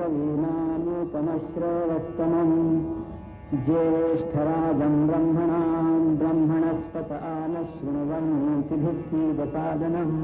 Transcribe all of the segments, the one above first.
कवीनामुपमश्रवस्तमम् ज्येष्ठराजं ब्रह्मणां ब्रह्मणस्पत आनः शृण्वन्नोतिभिः सीदसादनम्।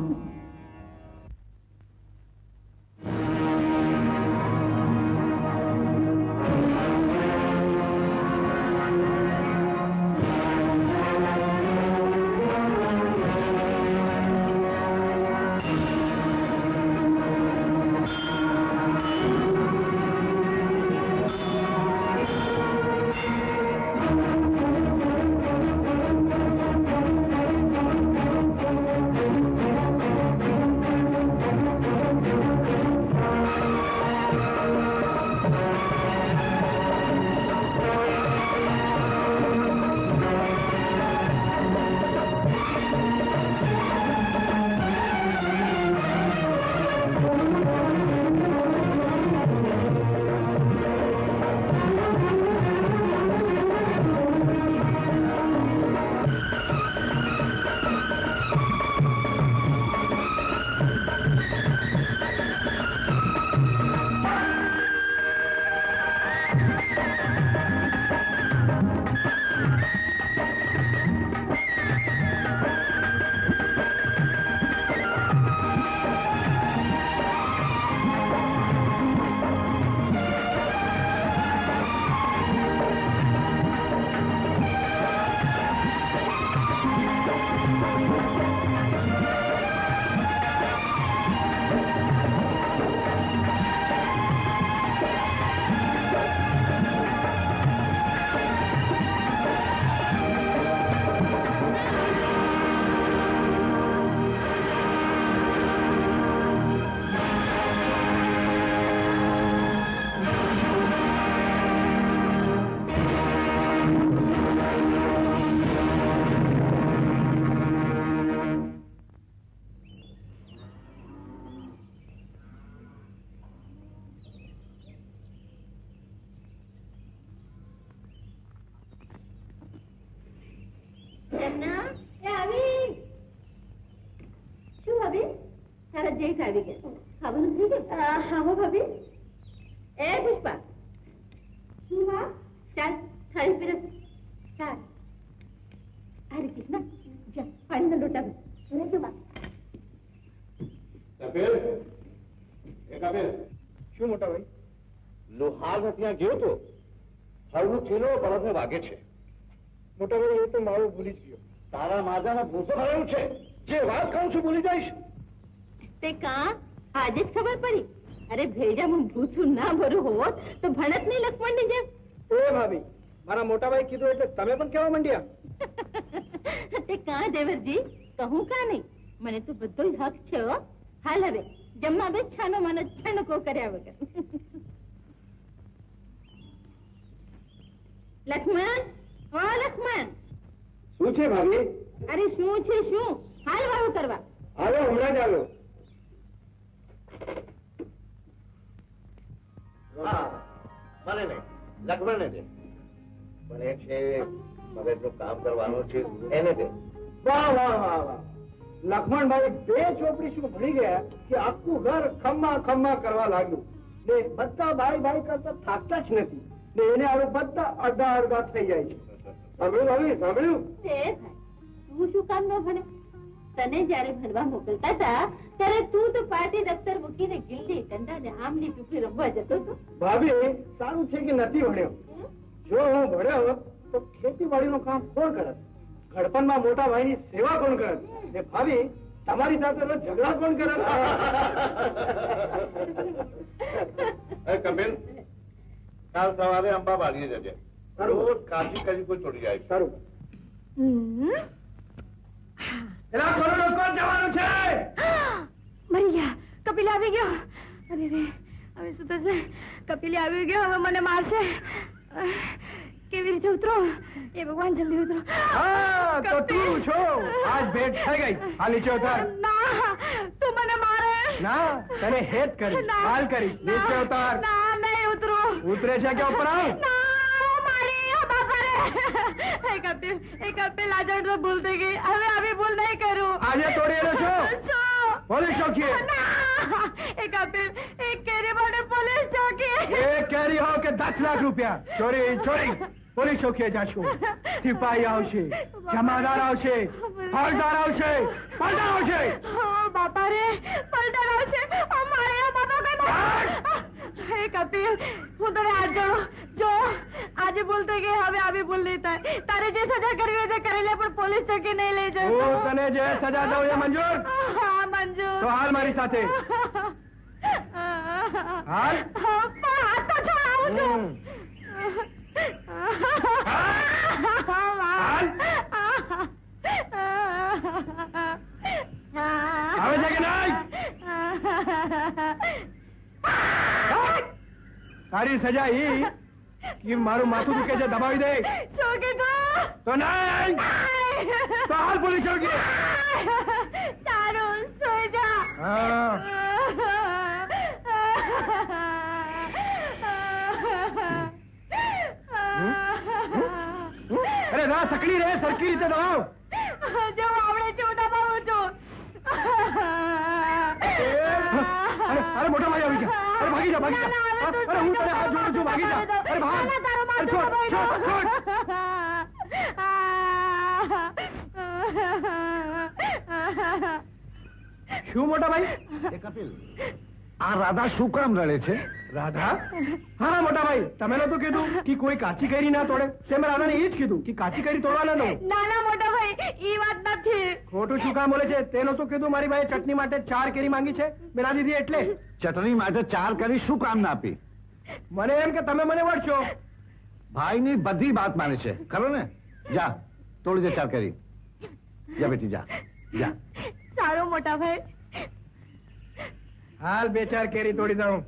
लक्ष्मण, ओ लक्ष्मण, શું છે ભાભી? અરે શું છે શું? હાલ વાળું કરવા. આવ્યો હમણાં જ આવ્યો. મને નહીં, લક્ષ્મણને દે. પણ એ છે મગજનું કામ કરવાનું છે એને દે. વાહ વાહ વાહ વાહ. લક્ષ્મણભાઈ બે ચોપડી શું ભણી ગયા કે આખું ઘર ખમ્મા ખમ્મા કરવા લાગ્યું ને બધા ભાઈ ભાઈ કરતા થાકતા જ નથી ને એને હવે બધા અડધા અડધા થઈ જાય છે. સાંભળ્યું ભાભી, સાંભળ્યું? તું શું કામ ન ભણે? તને જયારે ભણવા મોકલતા હતા ત્યારે તું તો પાટી દફતર મૂકીને ગિલ્લી ડંડા ને આમલી પીપળી રમવા જતો હતો. ભાભી સારું છે કે નથી ભણ્યો. જો હું ભણ્યો તો ખેતીવાડીનું કામ કોણ કરે? ઘડપણમાં મોટા ભાઈની સેવા કોણ કરે? ને ભાભી તમારી સાથે ઝઘડા કોણ કરે? કપિલ, કાલ સવારે અંબા ભાગી જજે. રોજ કાશી કરી કોઈ છોડી જાય. સારું. એલા કોણ લોકો જવાનું છે? મરી ગયા. કપિલ આવી ગયો. અરે રે, હવે શું થશે? કપિલ આવી ગયો, હવે મને મારશે. કેવી રીતે ઉતરો? એ ભગવાન, જલ્દી ઉતરો. હા, તો તું છો. આજ ભેટ થઈ ગઈ. હાલ નીચે ઉતાર. ના, તું મને મારે. ના, તને હેત કરી. હાલ કરી. નીચે ઉતાર. ના, નહીં ઉતરો. ઉતરે છે કે ઉપર આવ? કપિલ, આજે તો ભૂલ થઈ ગઈ. હવે આવી ભૂલ નહીં કરું. આજે તોડી રહ્યો છો? પોલીસ ચોકી. કપિલ, એક કેરી માટે પોલીસ ચોકી. 5 લાખ રૂપિયા. ચોરી ચોરી પોલીસ ચોકીએ જાશું. સિપાહી આવશે, જમાદાર આવશે, ફોજદાર આવશે, પલટાર આવશે. બાપા રે, પલટાર આવશે. મારે બાપા કઈ હે કપિલ, હું તને હાથ જોડું. જો આજે ભૂલ થઈ ગઈ, હવે આવી ભૂલ નહીં થાય. તારે જે સજા કરવી હોય તે કરી લે, પણ પોલીસ ચોકી નહીં લઈ જતો. હું તને જે સજા દઉં એ મંજૂર? હા મંજૂર. તો હાલ મારી સાથે. હાલ. હાથ તો છોડ, આવું છું. આવે છે કે નહીં? તારી સજા એ કે મારું માથું દુખે છે દબાવી દે. શું કીધું? તો નહીં તો હાલ પોલીસ ચોકી. તારું સુઈ જા. અરે ના સકડી રે, સરખી રીતે દબાવ. જો આવડે છે, હું દબાવું છું. અરે મોટા ભાઈ આવી ગયા. અરે ભાગી જા, ભાગી જા. અરે હું તને હાથ જોડું છું, ભાગી જા. અરે ભાગ. અરે છોડ, છોડ, છોડ. શું મોટા ભાઈ? કપિલ, આ રાધા શું કામ રડે છે? રાધા? હા મોટા ભાઈ, તમે નતું કીધું કે કોઈ કાચી કેરી ના તોડે? તે મેં રાધાને એ જ કીધું કે કાચી કેરી તોડવા ના દઉં. ના મોટા ભાઈ, ઈ વાત નથી. ખોટું શું કામ બોલે છે? તે નતું કીધું મારી ભાઈ ચટણી માટે 4 કેરી માંગી છે? મેં ના દીધી એટલે. ચટણી માટે 4 કેરી શું કામ ના આપી? મને એમ કે તમે મને વળશો. ભાઈની બધી વાત માને છે, ખરો ને? જા તોડી દે 4 કેરી. જા બેટી, જા જા. સારું મોટા ભાઈ. હાલ 2-4 કેરી તોડી દઉં.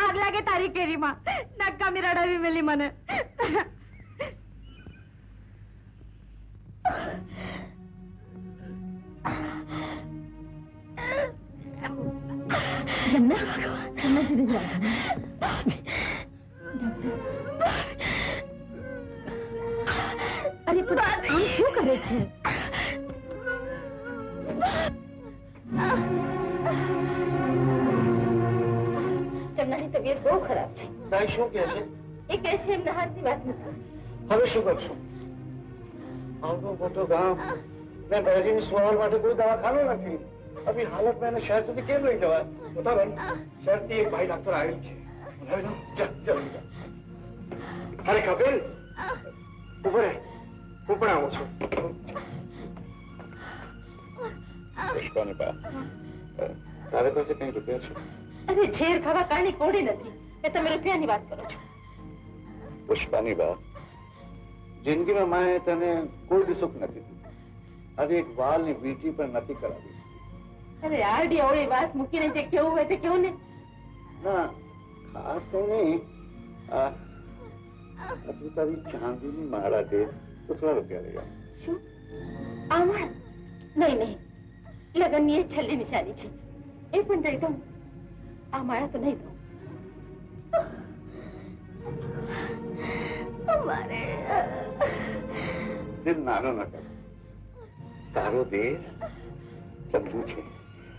આગ લાગે તારી કેરીમાં. નકામી રડાવી મેલી મને. અરે પણ આમ શું કરે છે? તેમનાની તબિયત બહુ ખરાબ છે. ભાઈ શું કહે છે? એ કહે છે એમના હાથની વાત નથી. હવે શું કરશું? આવડું મોટું ગામ ને બહેરીની સવાલ માટે કોઈ દવાખાનું નથી. અભી હાલત મેં શહેર સુધી કેમ લઈ જવાય? બતાવે શહેરથી એક ભાઈ ડોક્ટર આવેલ છે. જા જલ્દી જા. અરે કપિલ, ઉભો રહે, હું પણ આવું છું. પુષ્પાની બા, તારે પાસે કઈ રૂપિયા છે? અરે ઝેર ખાવા કારણે કોડી નથી, એ તમે રૂપિયાની વાત કરો છો. પુષ્પાની બા, જિંદગીમાં માએ તને કોઈ સુખ નથી દીધું. આજે એક વાલની વીંટી પણ નથી કરાવી. અરે આડી અવળી વાત મૂકીને જે કેવું હોય તે કેવું ને. ના ખાસ કઈ નહીં, હજુ તારી ચાંદીની માળા છે તો થોડા રૂપિયા લઈ આવ. શું? આમાં નહીં નહીં, લગનની એ છેલ્લી નિશાની છે, એ પણ દઈ દઉં. આ માળા તો નહીં દઉં. દિલ નાનો ન કર. તારો દેર સમજુ છે,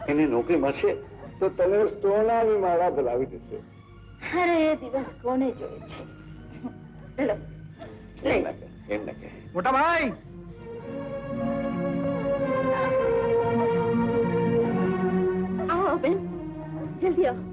એને નોકરી મળશે તો તને સોનાની માળા ભલાવી દેશે. અરે એ દિવસ કોને જોયો છે? લો, એમ ન કહે, એમ ન કહે. મોટા ભાઈ, આવો બેન, જલ્દી આવો.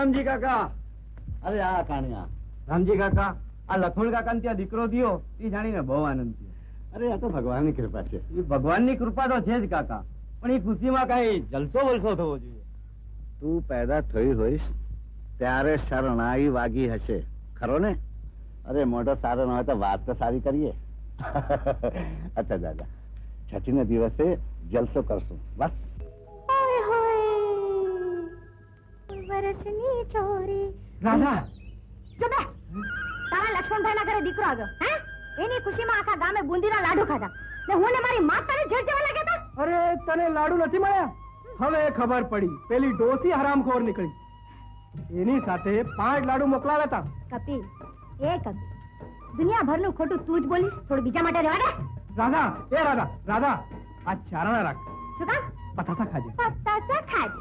રામજી કાકા. અરે આ કાણિયા, રામજી કાકા, આ લક્ષ્મણ કાકા ત્યાં દીકરો થયો એ જાણીને બહુ આનંદ થયો. અરે આ તો ભગવાનની કૃપા છે. એ ભગવાનની કૃપા તો છે જ કાકા, પણ એ ખુશીમાં કઈ જલસો વલસો થવો જોઈએ. તું પેદા થઈ હોઈશ ત્યારે શરણાઈ વાગી હશે, ખરો ને? અરે મોઢો સારો ન હોય તો વાત તો સારી કરીએ. અચ્છા દાદા, છઠ્ઠીના દિવસે જલસો કરશું બસ. રાધા, તારા લક્ષ્મણભાઈ ના ઘરે દીકરો આવ્યો, હે? એની ખુશીમાં આખા ગામે બુંદીના લાડુ ખાધા ને હું ને મારી માં તને જેલ જવા લાગ્યા હતા. અરે તને લાડુ નથી મળ્યા? હવે ખબર પડી, પેલી ડોસી હરામખોર નીકળી. એની સાથે 5 લાડુ મોકલાવ્યા હતા. કપિલ, એ કપિલ, દુનિયાભરનું ખોટું તું જ બોલીશ, થોડું બીજા માટે રહેવા દે. રાધા, એ રાધા, રાધા, આ ચારણા રાખ. શું કામ? પતાસા ખાજે. પતાસા ખાજે.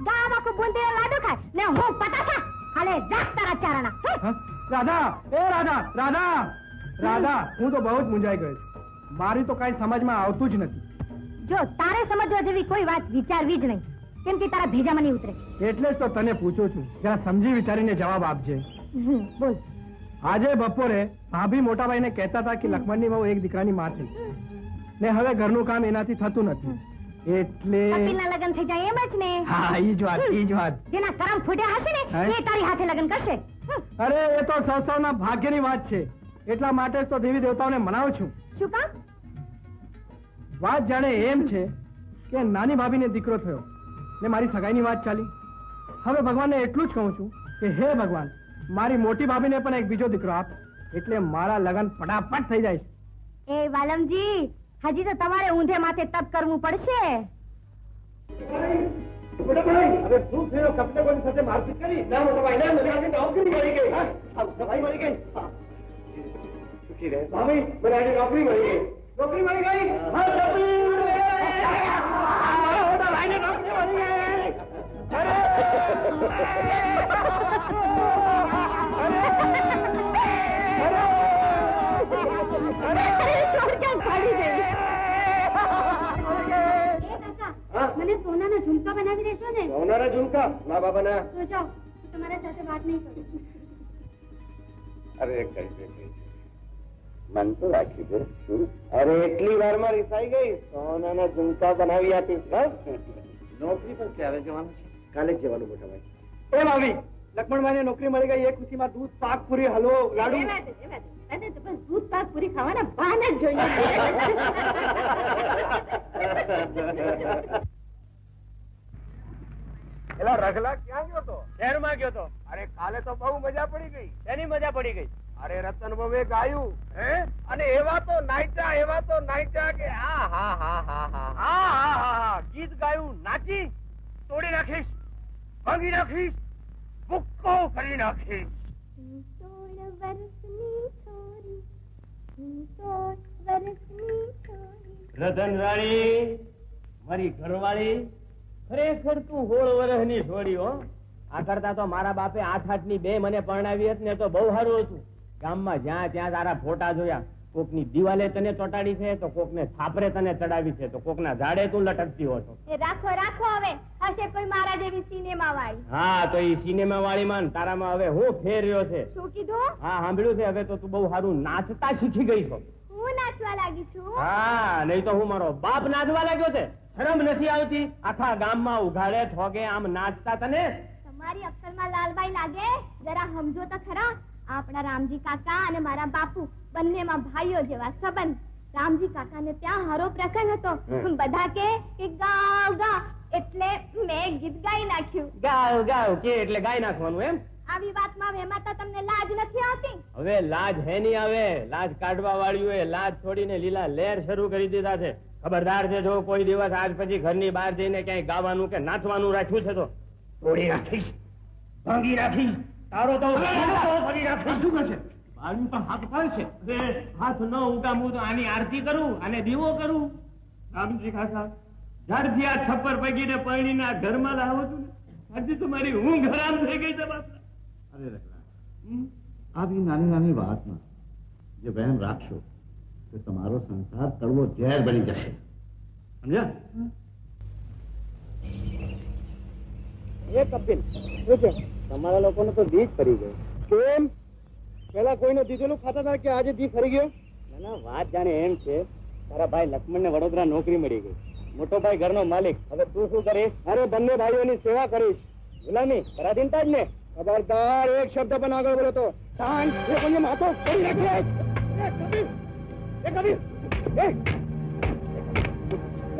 ગામ આખું બુંદીના લાડુ ખાય ને હું પતાસા. હાલે રાખ તારા ચારણા. હા? રાધા, એ રાધા, રાધા, રાધા, હું તો બહુ જ મૂંઝાઈ ગયો છું. મારી તો કાંઈ સમજમાં આવતું જ નથી. જો તારે સમજવા જેવી કોઈ વાત વિચારવી જ નહીં, કેમ કે તારા ભેજામાં નહીં ઉતરે. એટલે જ તો તને પૂછું છું, જરા સમજી વિચારીને જવાબ આપજે. બોલ. આજે બપોરે ભાભી મોટાભાઈને કહેતા હતા કે લક્ષ્મણની વહુ એક દીકરાની માં થઈ ને હવે ઘરનું કામ એનાથી થતું નથી, એટલે કપિલના લગ્ન થઈ જાય એમ જ ને? હા, ઈ જ વાત, ઈ જ વાત. જેના કરમ ફૂટ્યા હશે ને એ તારી હાથે લગ્ન કરશે. અરે એ તો સૌના ભાગ્યની વાત છે, એટલા માટે જ તો દેવી દેવતાઓને મનાવું છું. શું કામ? વાત જાણે એમ છે કે નાની ભાભીને દીકરો થયો ને મારી સગાઈની વાત ચાલી. હવે ભગવાનને એટલું જ કહું છું કે હે ભગવાન, મારી મોટી ભાભીને પણ એક બીજો દીકરો આપ, એટલે મારા લગ્ન ફટાફટ થઈ જાય. એ વાલમજી, હજી તો તમારે ઊંધે માથે તપ કરવું પડશે. અરે શું થયો? કપડે સાથે મારપીટ કરી? ના મોટાભાઈ, ના, મને આજે નોકરી મળી ગઈ. હા, સફાઈ મળી ગઈ. સુખી રહે ભાભી, મને આજે નોકરી મળી ગઈ. નોકરી મળી ગઈ? હા, નોકરી મળી ગઈ. મોટાભાઈને નોકરી મળી ગઈ. મને સોનાના ઝુમકા બનાવી દેશો ને? સોનાના ઝુમકા? ના બાબા ના. તો જાઓ, તમારા સાથે વાત નહીં કરું. અરે કઈ મન તો રાખી દે. અરે એટલી વારમાં રિસાઈ ગઈ, સોનાના ઝુમકા બનાવી આપીશ. નોકરી પર ક્યારે જવાનું છે? કાલે જ જવાનું મોટાભાઈ. એ ભાભી, લક્ષ્મણભાઈને નોકરી મળી ગઈ. એ ખુશીમાં દૂધ પાક પૂરી હલવો લાડુ. દૂધ પાક પૂરી ખાવાના બહાને જ જોઈએ. એલા રગલા ક્યાં ગયો તો? શહેરમાં ગયો તો. અરે કાલે તો બહુ મજા પડી ગઈ. એની મજા પડી ગઈ. અરે રતન બહુએ ગાયું, હે? અને એવા તો નાચ્યા કે હા હા હા હા હા હા હા હા, ગીત ગાયું, નાચી, તોડી નાખીશ, ભાંગી નાખીશ, ભૂક્કો કરી નાખીશ. રતન રાણી, મારી ઘરવાળી, ખરેખર તું 16 વર્ષની છોડી હો. આ કરતા તો મારા બાપે 8-8 ની 2 મને પરણાવી હતી ને તો બહુ સારું હતું. ગામમાં જ્યાં ત્યાં તારા ફોટા જોયા, કોકની દિવાલે તને ચોટાડી છે, તો કોકને છાપરે તને ચડાવી છે, તો કોકના ઝાડે તું લટકતી હો છો. રાખો રાખો, હવે હશે કોઈ મારા જેવી સિનેમા વાળી. હા, તો એ સિનેમા વાળી માં તારામાં હવે હું ફેર રહ્યો છે. શું કીધું? હા, સાંભળ્યું છે. હવે તો તું બહુ સારું નાચતા શીખી ગઈ છો. હું નાચવા લાગી છું? હા, નહીં તો હું મારો બાપ નાચવા લાગ્યો છે. શરમ નથી આવતી? આખા ગામમાં ઉઘાડે ઠોગે આમ નાચતા તને. તમારી અક્કલમાં લાલબાઈ લાગે, જરા સમજો તો ખરા. આપણા રામજી કાકા અને મારા બાપુ બંનેમાં ભાઈઓ જેવા સંબંધ. રામજી કાકાને ત્યાં હારો પ્રસંગ હતો. બધા કે ગાવ ગાવ, એટલે મેં ગીત ગાઈ નાખ્યું. ગાવ ગાવ કે એટલે ગાઈ નાખવાનું એમ? આવી વાતમાં વેમાતા તમને લાજ નથી આવતી? હવે લાજ હે નહીં આવે. લાજ કાઢવા વાળીઓએ લાજ છોડીને લીલા લહેર શરૂ કરી દીધા છે. ખબરદાર છે, જો કોઈ દિવસ આજ પછી ઘરની બહાર જઈને ક્યાંય ગાવાનું કે નાચવાનું રાખ્યું છે તો તોડી નાખીશ, ભાંગી નાખીશ. તારો તો ફરી નાખીશ. શું કરશે? બાળું તો હાથ પાડશે. હાથ ન ઉગામું તો આની આરતી કરું, આને દીવો કરું. રામજી કાકા, જ્યારથી આ છપ્પર પગીને પરણીને આ ઘરમાં લાવો છું ને, ત્યારથી તો મારી ઊંઘ હરામ થઈ ગઈ છે બાપા. અરે રખલા, આવી નાની નાની વાતમાં જે વહેમ રાખશો તો તમારો સંસાર કડવો ઝેર બની જશે. સમજ્યા? એ કપિલ, શું છે? તમારા લોકોને તો બીજ પડી ગયું. કેમ? પેલા કોઈને દીધેલું ખાતા હતા કે આજે દી ફરી ગયો? ના વાત જાણે એમ છે, તારા ભાઈ લક્ષ્મણ ને વડોદરા નોકરી મળી ગઈ. મોટો ભાઈ ઘરનો માલિક. હવે તું શું કરીશ? અરે બંને ભાઈઓની સેવા કરીશ. ગુલામી પરાધીનતા જ ને. ખબરદાર, એક શબ્દ પણ આગળ બોલો તો શાંત. એ કોઈને માથો ફોડી નાખે.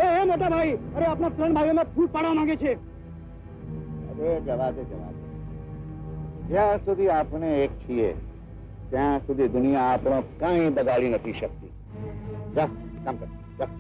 એ મોટા ભાઈ, અરે આપણા 3 ભાઈઓને ફૂટ પાડવા માંગે છે. અરે જવા દે. જ્યાં સુધી આપણે એક છીએ ત્યાં સુધી દુનિયા આપણો કાંઈ બગાડી નથી શકતી. જા કામ કર, જા.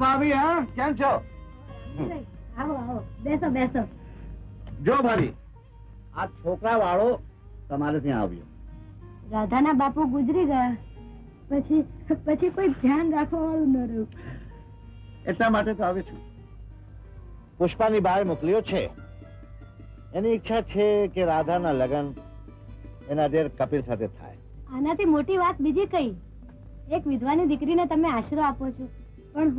ભાભી, હા કેમ છો? આવો આવો, બેસો બેસો. જો ભાભી, આ છોકરા વાળો તમારે ત્યાં આવ્યો. રાધાના બાપુ ગુજરી ગયા પછી કોઈ ધ્યાન રાખવા વાળું ન રહ્યું. એટલા માટે તો આવ્યો છું. પુષ્પાની બહાર મોકલ્યો છે. એની ઈચ્છા છે કે રાધાના લગ્ન એના દેર કપિલ સાથે થાય. આનાથી મોટી વાત બીજી કઈ? એક વિધવાની દીકરીને તમે આશરો આપો છો, પણ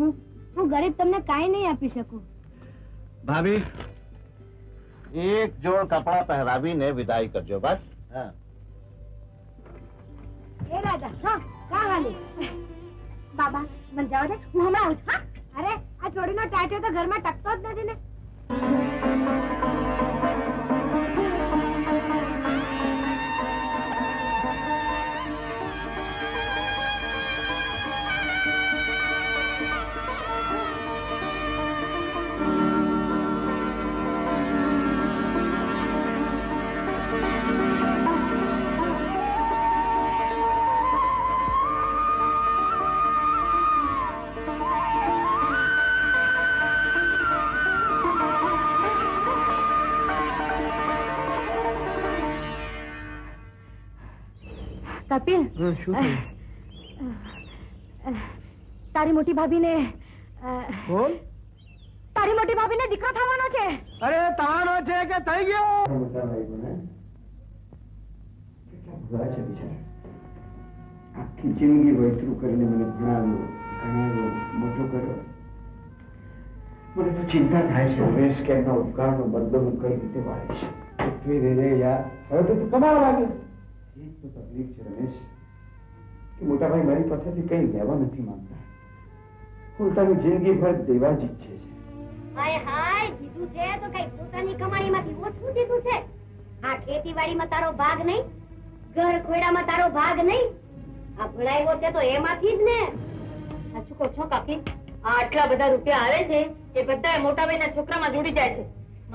હું ગરીબ તમને કાંઈ નહીં આપી શકું. ભાભી, એક જોડ કપડા પહેરાવીને વિદાય કરજો બસ. હા. એ રાધા, હા કા હાલી? બાબા મને જવા દે, હું હમણાં આવું છું. હા, અરે આ ચોરીનો ટાંટિયો તો ઘરમાં ટકતો જ નથી ને. કપિલ, તારી મોટી ભાભીને દીકરો થવાનો છે. અરે તાનો છે કે થઈ ગયો? આખી જિંદગી વહેતરું કરીને મને ભણાવ્યો, મોટો કર્યો. મને તો ચિંતા થાય છે રમેશ કે એમના ઉપકારનો બદલો હું કઈ રીતે વાળીશ. હવે તો તું કમાવા લાગે. એક તો તકલીફ છે રમેશ કે મોટા ભાઈ મારી પાસેથી કઈ લેવા નથી માંગતા. ઉલટાની જિંદગી ભર દેવા જ ઈચ્છે છે. હાય હાય, દીધું છે તો કઈ પોતાની કમાણીમાંથી ઓછું દીધું છે. આ ખેતીવાડીમાં તારો ભાગ નહીં, ઘર ખોડામાં તારો ભાગ નહીં, આ ભણાવ્યો છે તો એમાંથી જ ને. સાચું કહો છો કાકી, આ આટલા બધા રૂપિયા આવે છે એ બધા મોટા ભાઈના છોકરામાં જોડી જાય છે.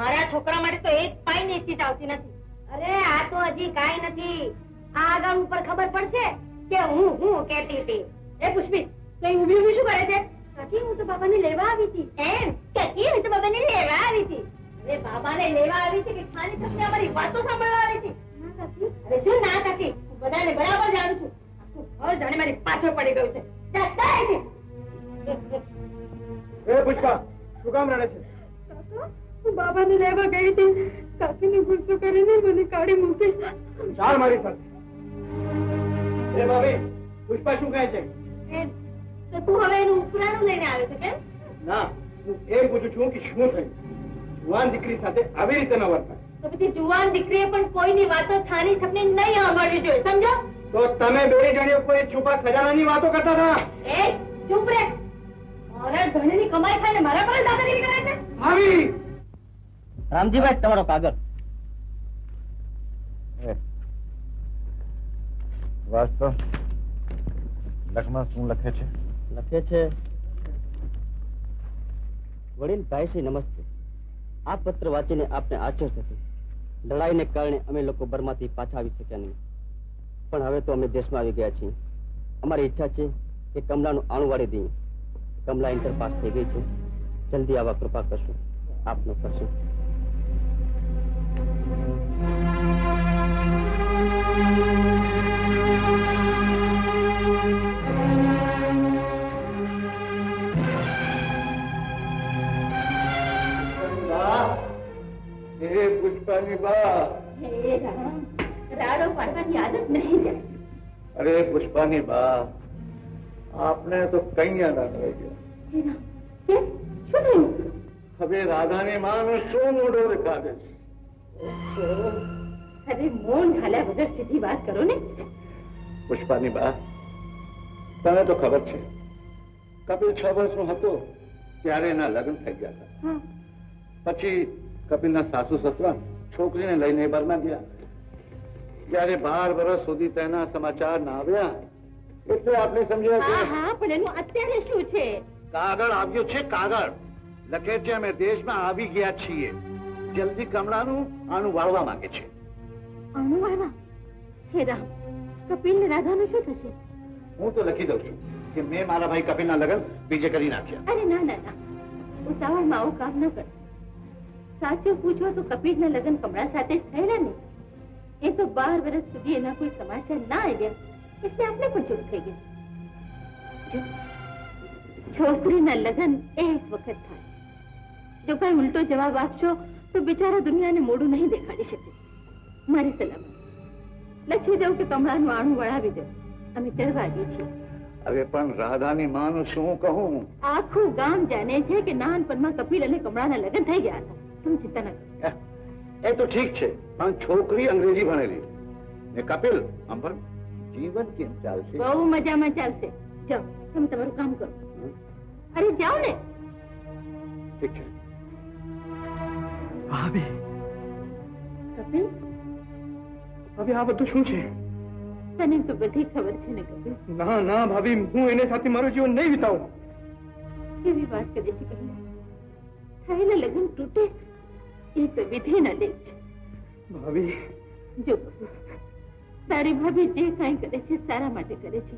મારા છોકરા માટે તો એક પાઈ ની ચીજ આવતી નથી. અરે આ તો હજી કાઈ નથી. આ આગળ ઉપર ખબર પડશે કે હું કહેતી હતી. એ પુષ્પી, તો એ ઊભી ઊભી શું કરે છે? કાકી, હું તો બાબાને લેવા આવી હતી. એમ કાકી, હું તો બાબાને લેવા આવી હતી. અરે બાબાને લેવા આવી છે કે ખાલી તમને અમારી વાતો સાંભળવા આવી હતી? ના કાકી. અરે શું ના કાકી, હું બધાને બરાબર જાણું છું. આખું ઘર જાણે મારી પાછળ પડી ગયું છે. જતા અહીંથી. એ પુષ્પા, શું કામ રડે છે? હું બાબાને લેવા ગઈ હતી, કાકીને ગુસ્સો કરીને મને કાઢી મૂકી. ચાલ મારી સાથે. એ ભાભી, પુષ્પા શું કહે છે? એમ તો તું હવે એનું ઉપરાણું લઈને આવે છે કેમ? ના, હું એમ પૂછું છું કે શું થયું? જુવાન દીકરી સાથે આવી રીતે ન વર્તાય. તો પછી જુવાન દીકરીએ પણ કોઈની વાતો છાની છપની નહીં સાંભળવી જોઈએ, સમજો? તો તમે બે જણીઓ કોઈ છુપા ખજાનાની વાતો કરતા હતા. એ ચૂપ રે. મારા ધણીની કમાઈ ખાઈને મારા પર જ દાદાગીરી કરે છે. ભાભી, રામજીભાઈ, તમારો કાગળ. વાસ્તવ લક્ષ્મણ શું લખે છે? લખે છે, વડીલ ભાઈશ્રી નમસ્તે. આ પત્ર વાંચીને આપને આશ્ચર્ય થશે. લડાઈને કારણે અમે લોકો બર્માથી પાછા આવી શક્યા નહીં, પણ હવે તો અમે દેશમાં આવી ગયા છીએ. અમારી ઈચ્છા છે કે કમલાનું આણું વાળી દઈએ. કમલા ઇન્ટર પાસ થઈ ગઈ છે, જલ્દી આવા કૃપા કરશું, આપનો કરશું. પુષ્પાની બા, રાડો પાડવાની આદત નહીં જાય. અરે પુષ્પાની બા, આપને તો કઈ યાદ આવી ગયો. શું થયું? હવે રાધાની માનો શું મોઢો દેખાડે છે? અરે મૌન હાલ્યા વગર સીધી વાત કરો ને. પુષ્પાની બા, તને તો ખબર છે કપિલ 6 વર્ષનો હતો ત્યારે એના લગ્ન થઈ ગયા હતા. પછી કપિલના સાસુ સસરા છોકરીને લઈને બર્મા ગયા. જયારે 12 વર્ષ સુધી તેના સમાચાર ના આવ્યા એટલે આપણે સમજ્યા કે હા, પણ એનું અત્યારે શું છે? કાગળ આવ્યો છે, કાગળ લખે છે અમે દેશમાં આવી ગયા છીએ, જલ્દી કમળાનું આનું વાળવા માંગે છે. અનુવાળવા? હે રામ, કપિલ ને રાધાનું શું થશે? હું તો લખી દઉં છું કે મેં મારા ભાઈ કપિલના લગ્ન બીજે કરી નાખ્યા. અરે ના ના ના, ઉતાવળમાં આવું કામ ન કર. સાચું પૂછો તો કપિલના લગ્ન કમળા સાથે જ થયેલા ને. એ તો 12 વર્ષ સુધી એના કોઈ સમાચાર ના આવ્યા એટલે આપણે પણ ચૂપ થઈ ગયા. છોકરીના લગ્ન એક વખત થાય, જો કઈ ઉલટો જવાબ આપશો તો બિચારા દુનિયાને મોઢું નહીં દેખાડી શકે. મારી સલામત લખી દઉં કે કમળાનું આણું વળાવી દો, અમે ચડવાઈએ છીએ. હવે પણ રાધાની માનું શું કહું? આખું ગામ જાણે છે કે નાનપણમાં કપિલ અને કમળાના લગ્ન થઈ ગયા હતા. તમે ચિંતા ન કરો. એ તો ઠીક છે, પણ છોકરી અંગ્રેજી ભણેલી ને કપિલ અંભણ જીવન કેમ ચાલશે? બહુ મજામાં ચાલશે. જાઓ, તમે તમારું કામ કરો. અરે જાઓ ને. ઠીક છે. ભાભી, કપિલ, હવે આ બધું શું છે? તને તો બધી ખબર છે ને કપિલ. ના ના ભાભી, હું એને સાથે મારું જીવન નહીં વિતાવું. એવી વાત કરે છે કપિલ. થયેલા લગ્ન તૂટે એ તો વિધિના લેખ છે. ભાભી, જો તારી ભાભી જે કાંઈ કરે છે સારા માટે કરે છે.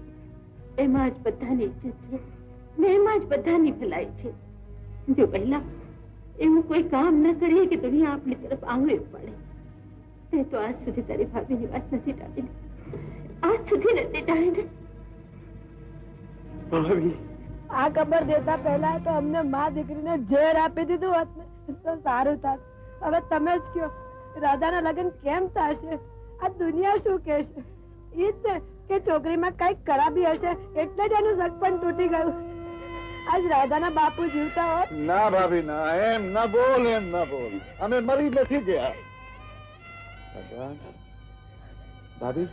એમાં જ બધાની ઇજ્જત છે ને એમાં જ બધાની ભલાઈ છે. જો પહેલા એવું કોઈ કામ ન કરીએ કે દુનિયા આપણી તરફ આંગળી ઉપાડે. તે તો આજ સુધી તારી ભાભીની વાત નથી ટાળી. આજ સુધી નથી ટાળી. ભાભી, આ ખબર દેતા પહેલા તો અમને માં દીકરીને ઝેર આપી દીધું હોત ને તો સારું થાત. હવે તમે જ કયો, રાધાના લગ્ન કેમ થશે? આ દુનિયા શું કહેશે? એ જ ને કે છોકરીમાં કઈક ખરાબી હશે એટલે જ એનું સગપણ તૂટી ગયું. આજ રાધાના બાપુ જીવતા હોત. ના ભાભી ના, એમ ના બોલ, એમ ના બોલ. અમે મરી નથી ગયા. ભગવાન, ભાભી,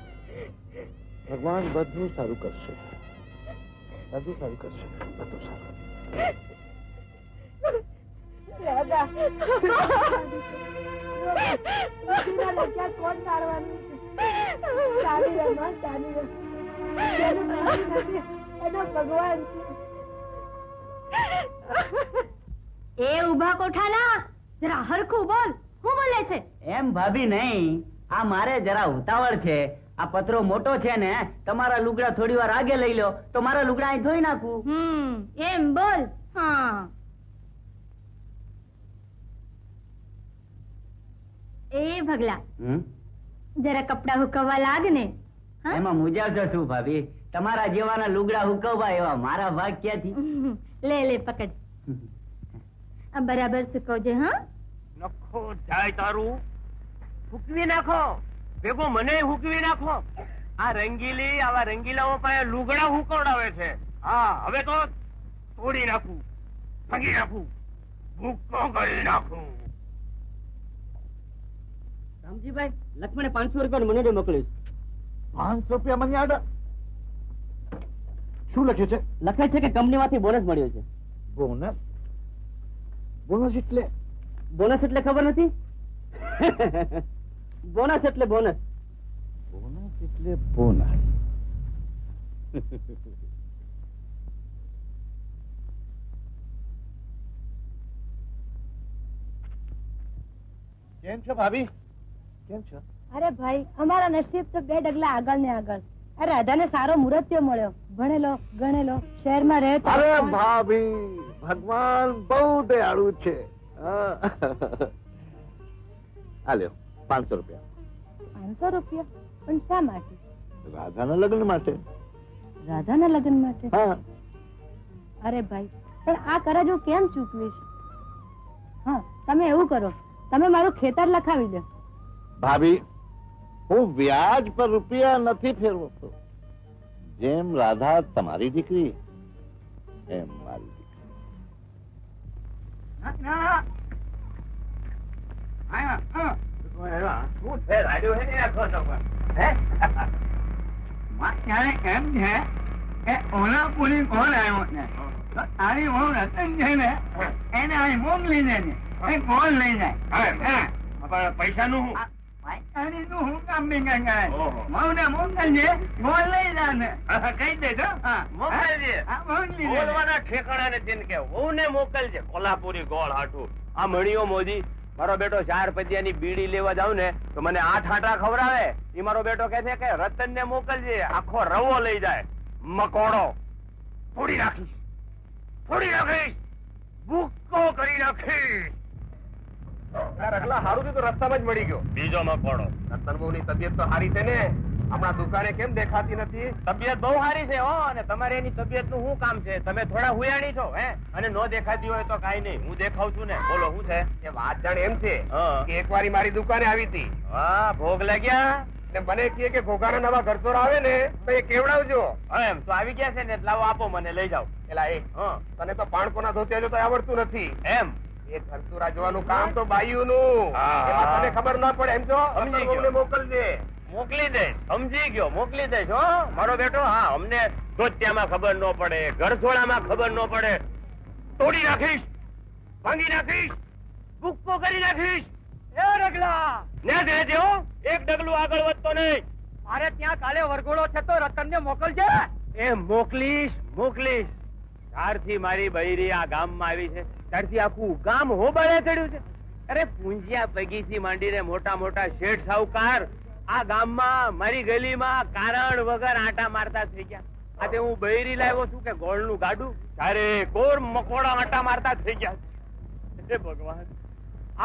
ભગવાન બધું સારું કરશે, બધું સારું કરશે, બધું સારું. રાધા કોણ તારવાનું? ચાલી રહે માં, ચાલી રહે. જેનું નામ નથી એનો ભગવાન છે. એ ઉભા કોઠાના, જરા હરખું બોલ. શું બોલે છે? એમ ભાભી નહીં, આ મારે જરા ઉતાવળ છે. આ પથરો મોટો છે ને, તમારા લુગડા થોડી વાર આગે લઈ લો તો મારા લુગડા અહીં ધોઈ નાખું. એમ બોલ. હા, એ ભગલા, જરા કપડા હુકવવા લાગ ને. એમાં મુજાવશો શું ભાભી? તમારા જેવાના લુગડા હુકવવા એવા મારા ભાગ ક્યાંથી? લે લે પકડ. આ બરાબર સુકવજે. હા, નખો જાય તારું, હુકવી નાખો, ભેગો મને હુકવી નાખો. આ રંગીલી આવા રંગીલાઓ પાસે લુગડા હુકવડાવે છે. હા, હવે તો તોડી નાખું, ભાગી નાખું, ભૂક્કો કરી નાખું. રામજીભાઈ, લક્ષ્મણે 500 રૂપિયા મને મોકલીશ. 500 રૂપિયા મને આડા? શું લખ્યું છે? લખે છે કે કંપનીમાંથી બોનસ મળ્યો છે. બોનસ? બોનસ એટલે? બોનસ એટલે ખબર નથી? બોનસ એટલે બોનસ. બોનસ એટલે બોનસ. કેમ છો ભાભી? કેમ છો? અરે ભાઈ અમારા નસીબ તો 2 ડગલા આગળ ને આગળ. અરે રાધાને સારો મુહૂર્ત્યો મળ્યો, ભણેલો ગણેલો, શહેરમાં રહે. અરે ભાભી, ભગવાન બહુ દયાળુ છે. આ લ્યો 500 રૂપિયા. 500 રૂપિયા? પણ શા માટે? રાધાના લગ્ન માટે. રાધાના લગ્ન માટે? હા. અરે ભાઈ, પણ આ કરજ હું કેમ ચૂકવીશ? હા, તમે એવું કરો, તમે મારું ખેતર લખાવી દો. ભાભી, હું વ્યાજ પર રૂપિયા નથી ફેરવતો. જેમ રાધા તમારી દીકરી એમ મારી દીકરી. એમ છે કે ઓલાપુરી કોણ આવ્યો ને તારી બહુ રતન છે ને એને અહીં મોકલી દે ને એ કોણ લઈ જાય. પૈસા નું પૈસાની તું હું કામ ભેગા કરે? મૌને મોકલજે, ગોળ લઈ જા ને. કઈ દેજો મોકલજે. બોલવાના ઠેકાણા નથી કે હું ને મોકલજે કોલ્હાપુરી ગોળ હાટું. આ મણીઓ મોદી મારો બેટો 4 પૈયાની બીડી લેવા જાવ ને તો મને 8 આટા ખવડાવે. એ મારો બેટો કહે છે કે રતન ને મોકલજે, આખો રવો લઈ જાય. મકોડો ફોડી નાખીશ, ભૂક્કો કરી નાખીશ. રગલા હારું થી તો રસ્તામાં જ મળી ગયો. બીજો મકોડો. રતન બહુ ની તબિયત તો સારી છે ને? આપણા દુકાને કેમ દેખાતી નથી? તબિયત બહુ સારી છે હો. અને તમારે એની તબિયત નું શું કામ છે? તમે થોડા હુયાણી છો હે? અને નો દેખાતી હોય તો કઈ નહીં, હું દેખાવ છું ને. બોલો શું છે? એ વાત જાણ એમ છે કે એક વાર મારી દુકાને આવી હતી. હા, ભોગ લાગ્યા ને મને કહે કે ઘોઘાના નવા ઘરચોર આવે ને તો એ કેવડાવજો. એમ તો આવી ગયા છે ને, લાવો આપો મને, લઈ જાઓ. એલા એ તને તો પાણકોના ધોતિયા જોતા આવડતું નથી એમ? એ ઘરચોરા જોવાનું કામ તો બાયું નું. તને ખબર ના પડે એમ છો? મોકલજે. મોકલી દે. સમજી ગયો, મોકલી દઈશ હો મારો બેટો. હા, અમને ધોતિયામાં ખબર ન પડે, ઘરચોળામાં ખબર ન પડે. તોડી નાખીશ, ભાંગી નાખીશ, ભૂક્કો કરી નાખીશ. એ રગલા ને દેજે હો, એક ડગલું આગળ વધતો નહીં. મારે ત્યાં કાલે વરઘોડો છે તો રતન ને મોકલજે. એ મોકલીશ. ત્યારથી મારી બૈરી આ ગામમાં આવી છે ત્યારથી આખું ગામ હોબળે ચડ્યું છે. અરે પૂંજિયા પગીથી માંડીને મોટા મોટા શેઠ સાહુકાર આ ગામમાં મારી ગલીમાં કારણ વગર આંટા મારતા થઈ ગયા. આજે હું બૈરી લાવ્યો છું કે ગોળનું ગાડું, ત્યારે કોર મકોડા આંટા મારતા થઈ ગયા. હે ભગવાન,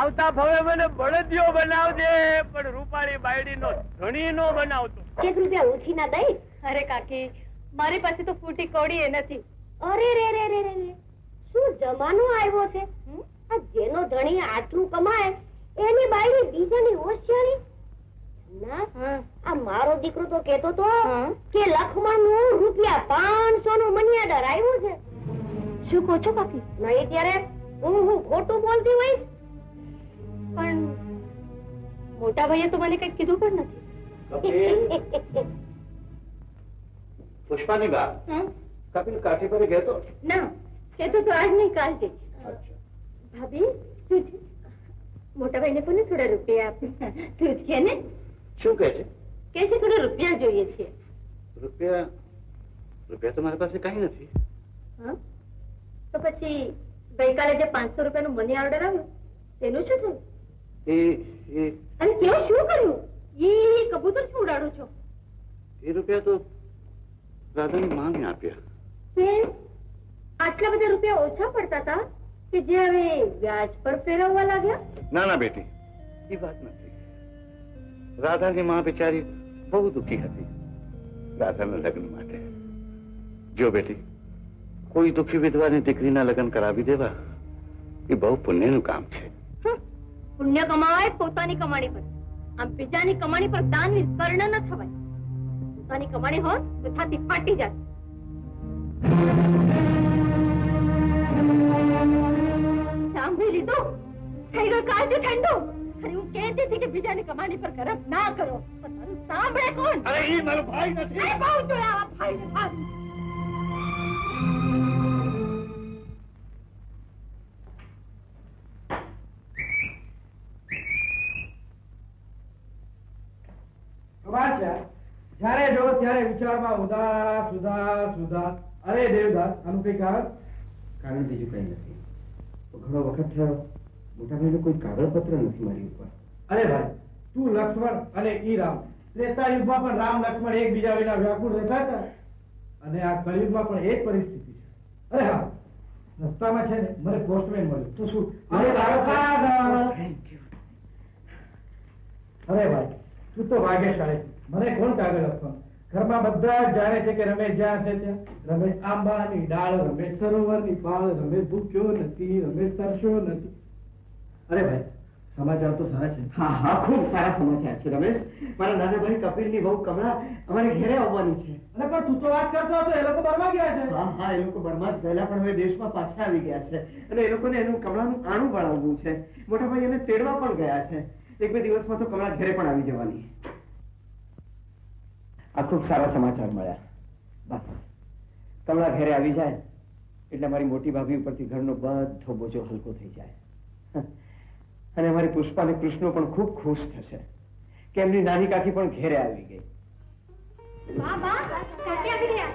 આવતા ભવે મને બળદિયો બનાવજે, પણ રૂપાળી બાયડી નો ધણી નો બનાવતો. 1 રૂપિયા ઓછી ના દઈ? અરે કાકી, મારી પાસે તો ફૂટી કौड़ी એ નથી. અરે રે રે રે રે, શું જમાનો આવ્યો છે! આ જેનો ધણી આટલું કમાય એની બાયડી બીજાની હોશિયારી. ના, આ મારો દીકરો તો કેતો તો કે લખમણ નું ₹500 નું મની ઓર્ડર આવ્યું છે. શું કહો છો કાકી? નહીં ત્યારે હું ખોટું બોલતી હોઈશ. પણ મોટા ભાઈએ તો મને કઈ કીધું પણ નથી. પુષ્પાની બા, કપિલ કાઠી પર ગયો તો? ના, કહેતો તો આજ નહીં કાલ જઈશ. ભાભી, તું મોટા ભાઈને પણ થોડા રૂપિયા આપે. તું જ કે ને. શું કહે છે? કે છે થોડા રૂપિયા જોઈએ છે. રૂપિયા તો મારી પાસે કઈ નથી. તો પછી ગઈકાલે જે 500 રૂપિયાનું મની ઓર્ડર આવ્યું તેનું શું થયું? અને કેવું શું કર્યું? એ કબૂતર શું ઉડાડો છો? એ રૂપિયા તો રાધાની માને આપ્યા. આટલા બધા રૂપિયા ઓછા પડતા હતા કે જે હવે વ્યાજ પર ફેરવવા લાગ્યા? ના બેટી, એ વાત નથી. રાધાની માં બિચારી બહુ દુઃખી હતી રાધાના લગ્ન માટે. જો બેટી, કોઈ દુઃખી વિધવાની દીકરીના લગ્ન કરાવી દેવા એ બહુ પુણ્યનું કામ છે. પુણ્ય કમાવાય પોતાની કમાણી પર. આમ બીજાની કમાણી પર દાન કર્ણ ન થવાય. પોતાની કમાણી હોત તો છાતી ફાટી જાય. સાંભળી લીધું? થઈ ગયો કાળજી ઠંડુ. અરે હું કહેતી હતી કે બીજાની કમાણી પર ખરાબ ના કરો, પણ તારું સાંભળે કોણ? અરે એ મારો ભાઈ નથી. બહુ જોયા ભાઈ ને ભાઈ. જયારે જો ત્યારે વિચારમાં ઉદાસ. અરે દેવદાસ, આનું કઈ કારણ? કારણ બીજું કઈ નથી. ઘણો વખત થયો મોટા ભાઈનો કોઈ કાગળ પત્ર નથી મારી ઉપર. અરે ભાઈ, તું લક્ષ્મણ અને ઈ રામ ત્રેતા યુગમાં પણ રામ લક્ષ્મણ એકબીજા વિના વ્યાકુળ રહેતા હતા અને આ કળિયુગમાં પણ એ જ પરિસ્થિતિ છે. અરે હા, રસ્તામાં છે ને મને પોસ્ટમેન મળ્યો તો શું અરે ભાઈ તું તો ભાગ્યશાળી છે. મને કોણ કાગળ આપવાનું? ઘરમાં બધા જ જાણે છે કે રમેશ જ્યાં છે ત્યાં રમેશ આંબાની ડાળ, રમેશ સરોવરની પાળ, રમેશ ભૂખ્યો નથી, રમેશ તરસ્યો નથી. અરે ભાઈ સમાચાર તો સારા છે. હા હા, ખૂબ સારા સમાચાર છે રમેશ. મારા નાના ભાઈ કપિલની બહુ કમળા અમારે ઘરે આવવાની છે. અને પણ તું તો વાત કરતો હતો એ લોકો બરવા ગયા છે. હા હા, એ લોકો બરમાં જ ગયેલા પણ હવે દેશમાં પાછા આવી ગયા છે અને એ લોકોને એનું કમળાનું આણું બનાવવું છે. મોટા ભાઈ એને તેડવા પણ ગયા છે. 1-2 દિવસમાં તો કમળા ઘરે પણ આવી જવાની. આ ખૂબ સારા સમાચાર મળ્યા. બસ કમળા ઘરે આવી જાય એટલે મારી મોટી ભાભી ઉપરથી ઘરનો બધો બોજો હલકો થઈ જાય અને અમારી પુષ્પા અને કૃષ્ણ પણ ખૂબ ખુશ થશે કે એમની નાની કાકી પણ ઘેરે આવી ગઈ. બા બા કાકી આવી ગયા.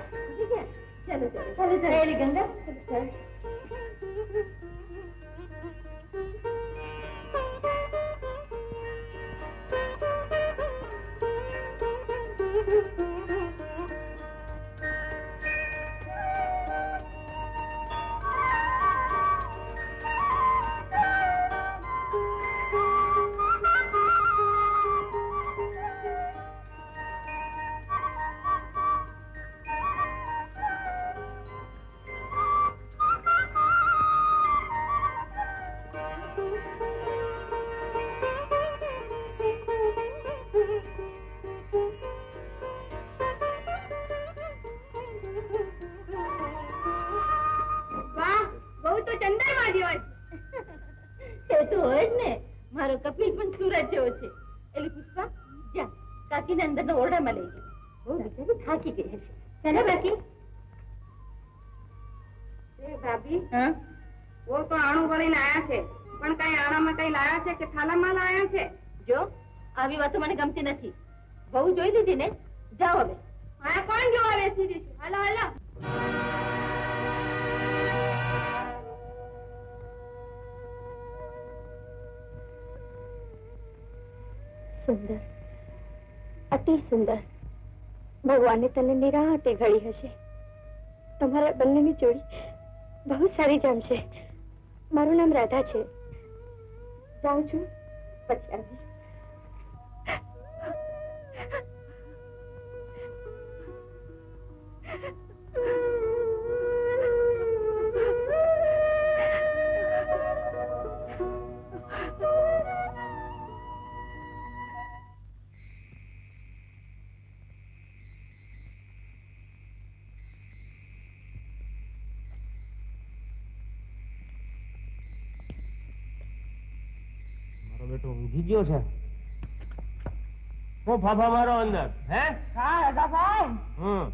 ચલો ચલો ચલો એલી ગંગા ચલો. આવી વાતો મને ગમતી નથી. બહુ જોઈ દીધી ને, જાઓ હવે. હા, કોણ જોવા બેસી દીધી? હાલો હાલો. સુંદર, અતિ સુંદર. ભગવાને તને નિરાંતે ઘડી હશે. તમારા બંનેની જોડી બહુ સારી જમશે. મારું નામ રાધા છે. જાઉં છું, પછી આવીશ. બેટો ઊંઘી ગયો છે. હું ફાફા મારો અંદર હે? હા રાધાભાઈ,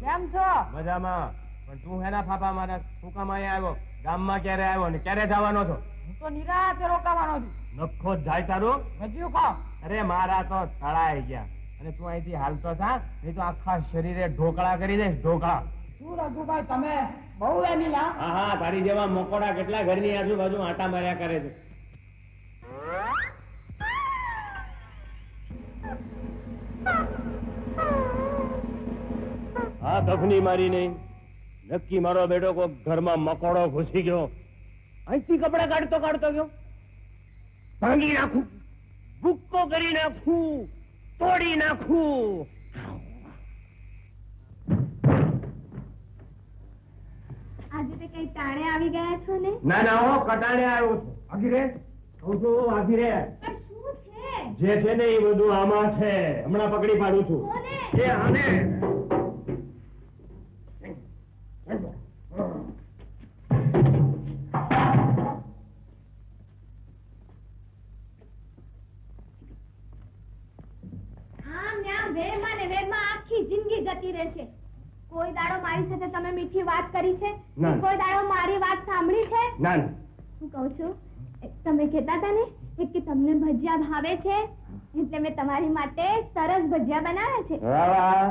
કેમ છો? મજામાં. પણ તું હેના ફાફા મારા? શું કામ અહીંયા આવ્યો? ગામમાં ક્યારે આવ્યો ને ક્યારે જવાનો છો? હું તો નિરાંતે રોકાવાનો છું. નખો જ જાય તારું? ભજીયું ખાઓ. અરે મારા તો તળાઈ ગયા. અને તું અહીંથી હાલતો થા, નહીં તો આખા શરીરે ઢોકળા કરી દઈશ. ઢોકળા. શું રઘુભાઈ, તમે બહુ વેનીલા? હા હા, તારી જેવા મકોડા કેટલા ઘરની આજુબાજુ આટા માર્યા કરે છે. હા, તફની મારી નહીં. નક્કી મારો બેટો કોઈ ઘરમાં મકોડો ઘૂસી ગયો. અહીંથી કપડા કાઢતો કાઢતો ગયો. ભાંગી નાખું, ભૂક્કો કરી નાખું, તોડી નાખું. આજે તે કઈ ટાણે આવી ગયા છો ને? ના ના, હો કટાણે આવ્યો છું. આગી રે કહું છું, આગી રે. શું છે? જે છે ને એ બધું આમાં છે. હમણાં પકડી પાડું છું. એ આને આખી જિંદગી જતી રહેશે. કોઈ દાડો મારી સાથે તમે મીઠી વાત કરી છે? ના. કોઈ દાડો મારી વાત સાંભળી છે? ના ના. હું કહું છું, તમે કહેતા હતા ને કે તમને ભજીયા ભાવે છે, એટલે મેં તમારી માટે સરસ ભજીયા બનાવ્યા છે. વાહ વાહ,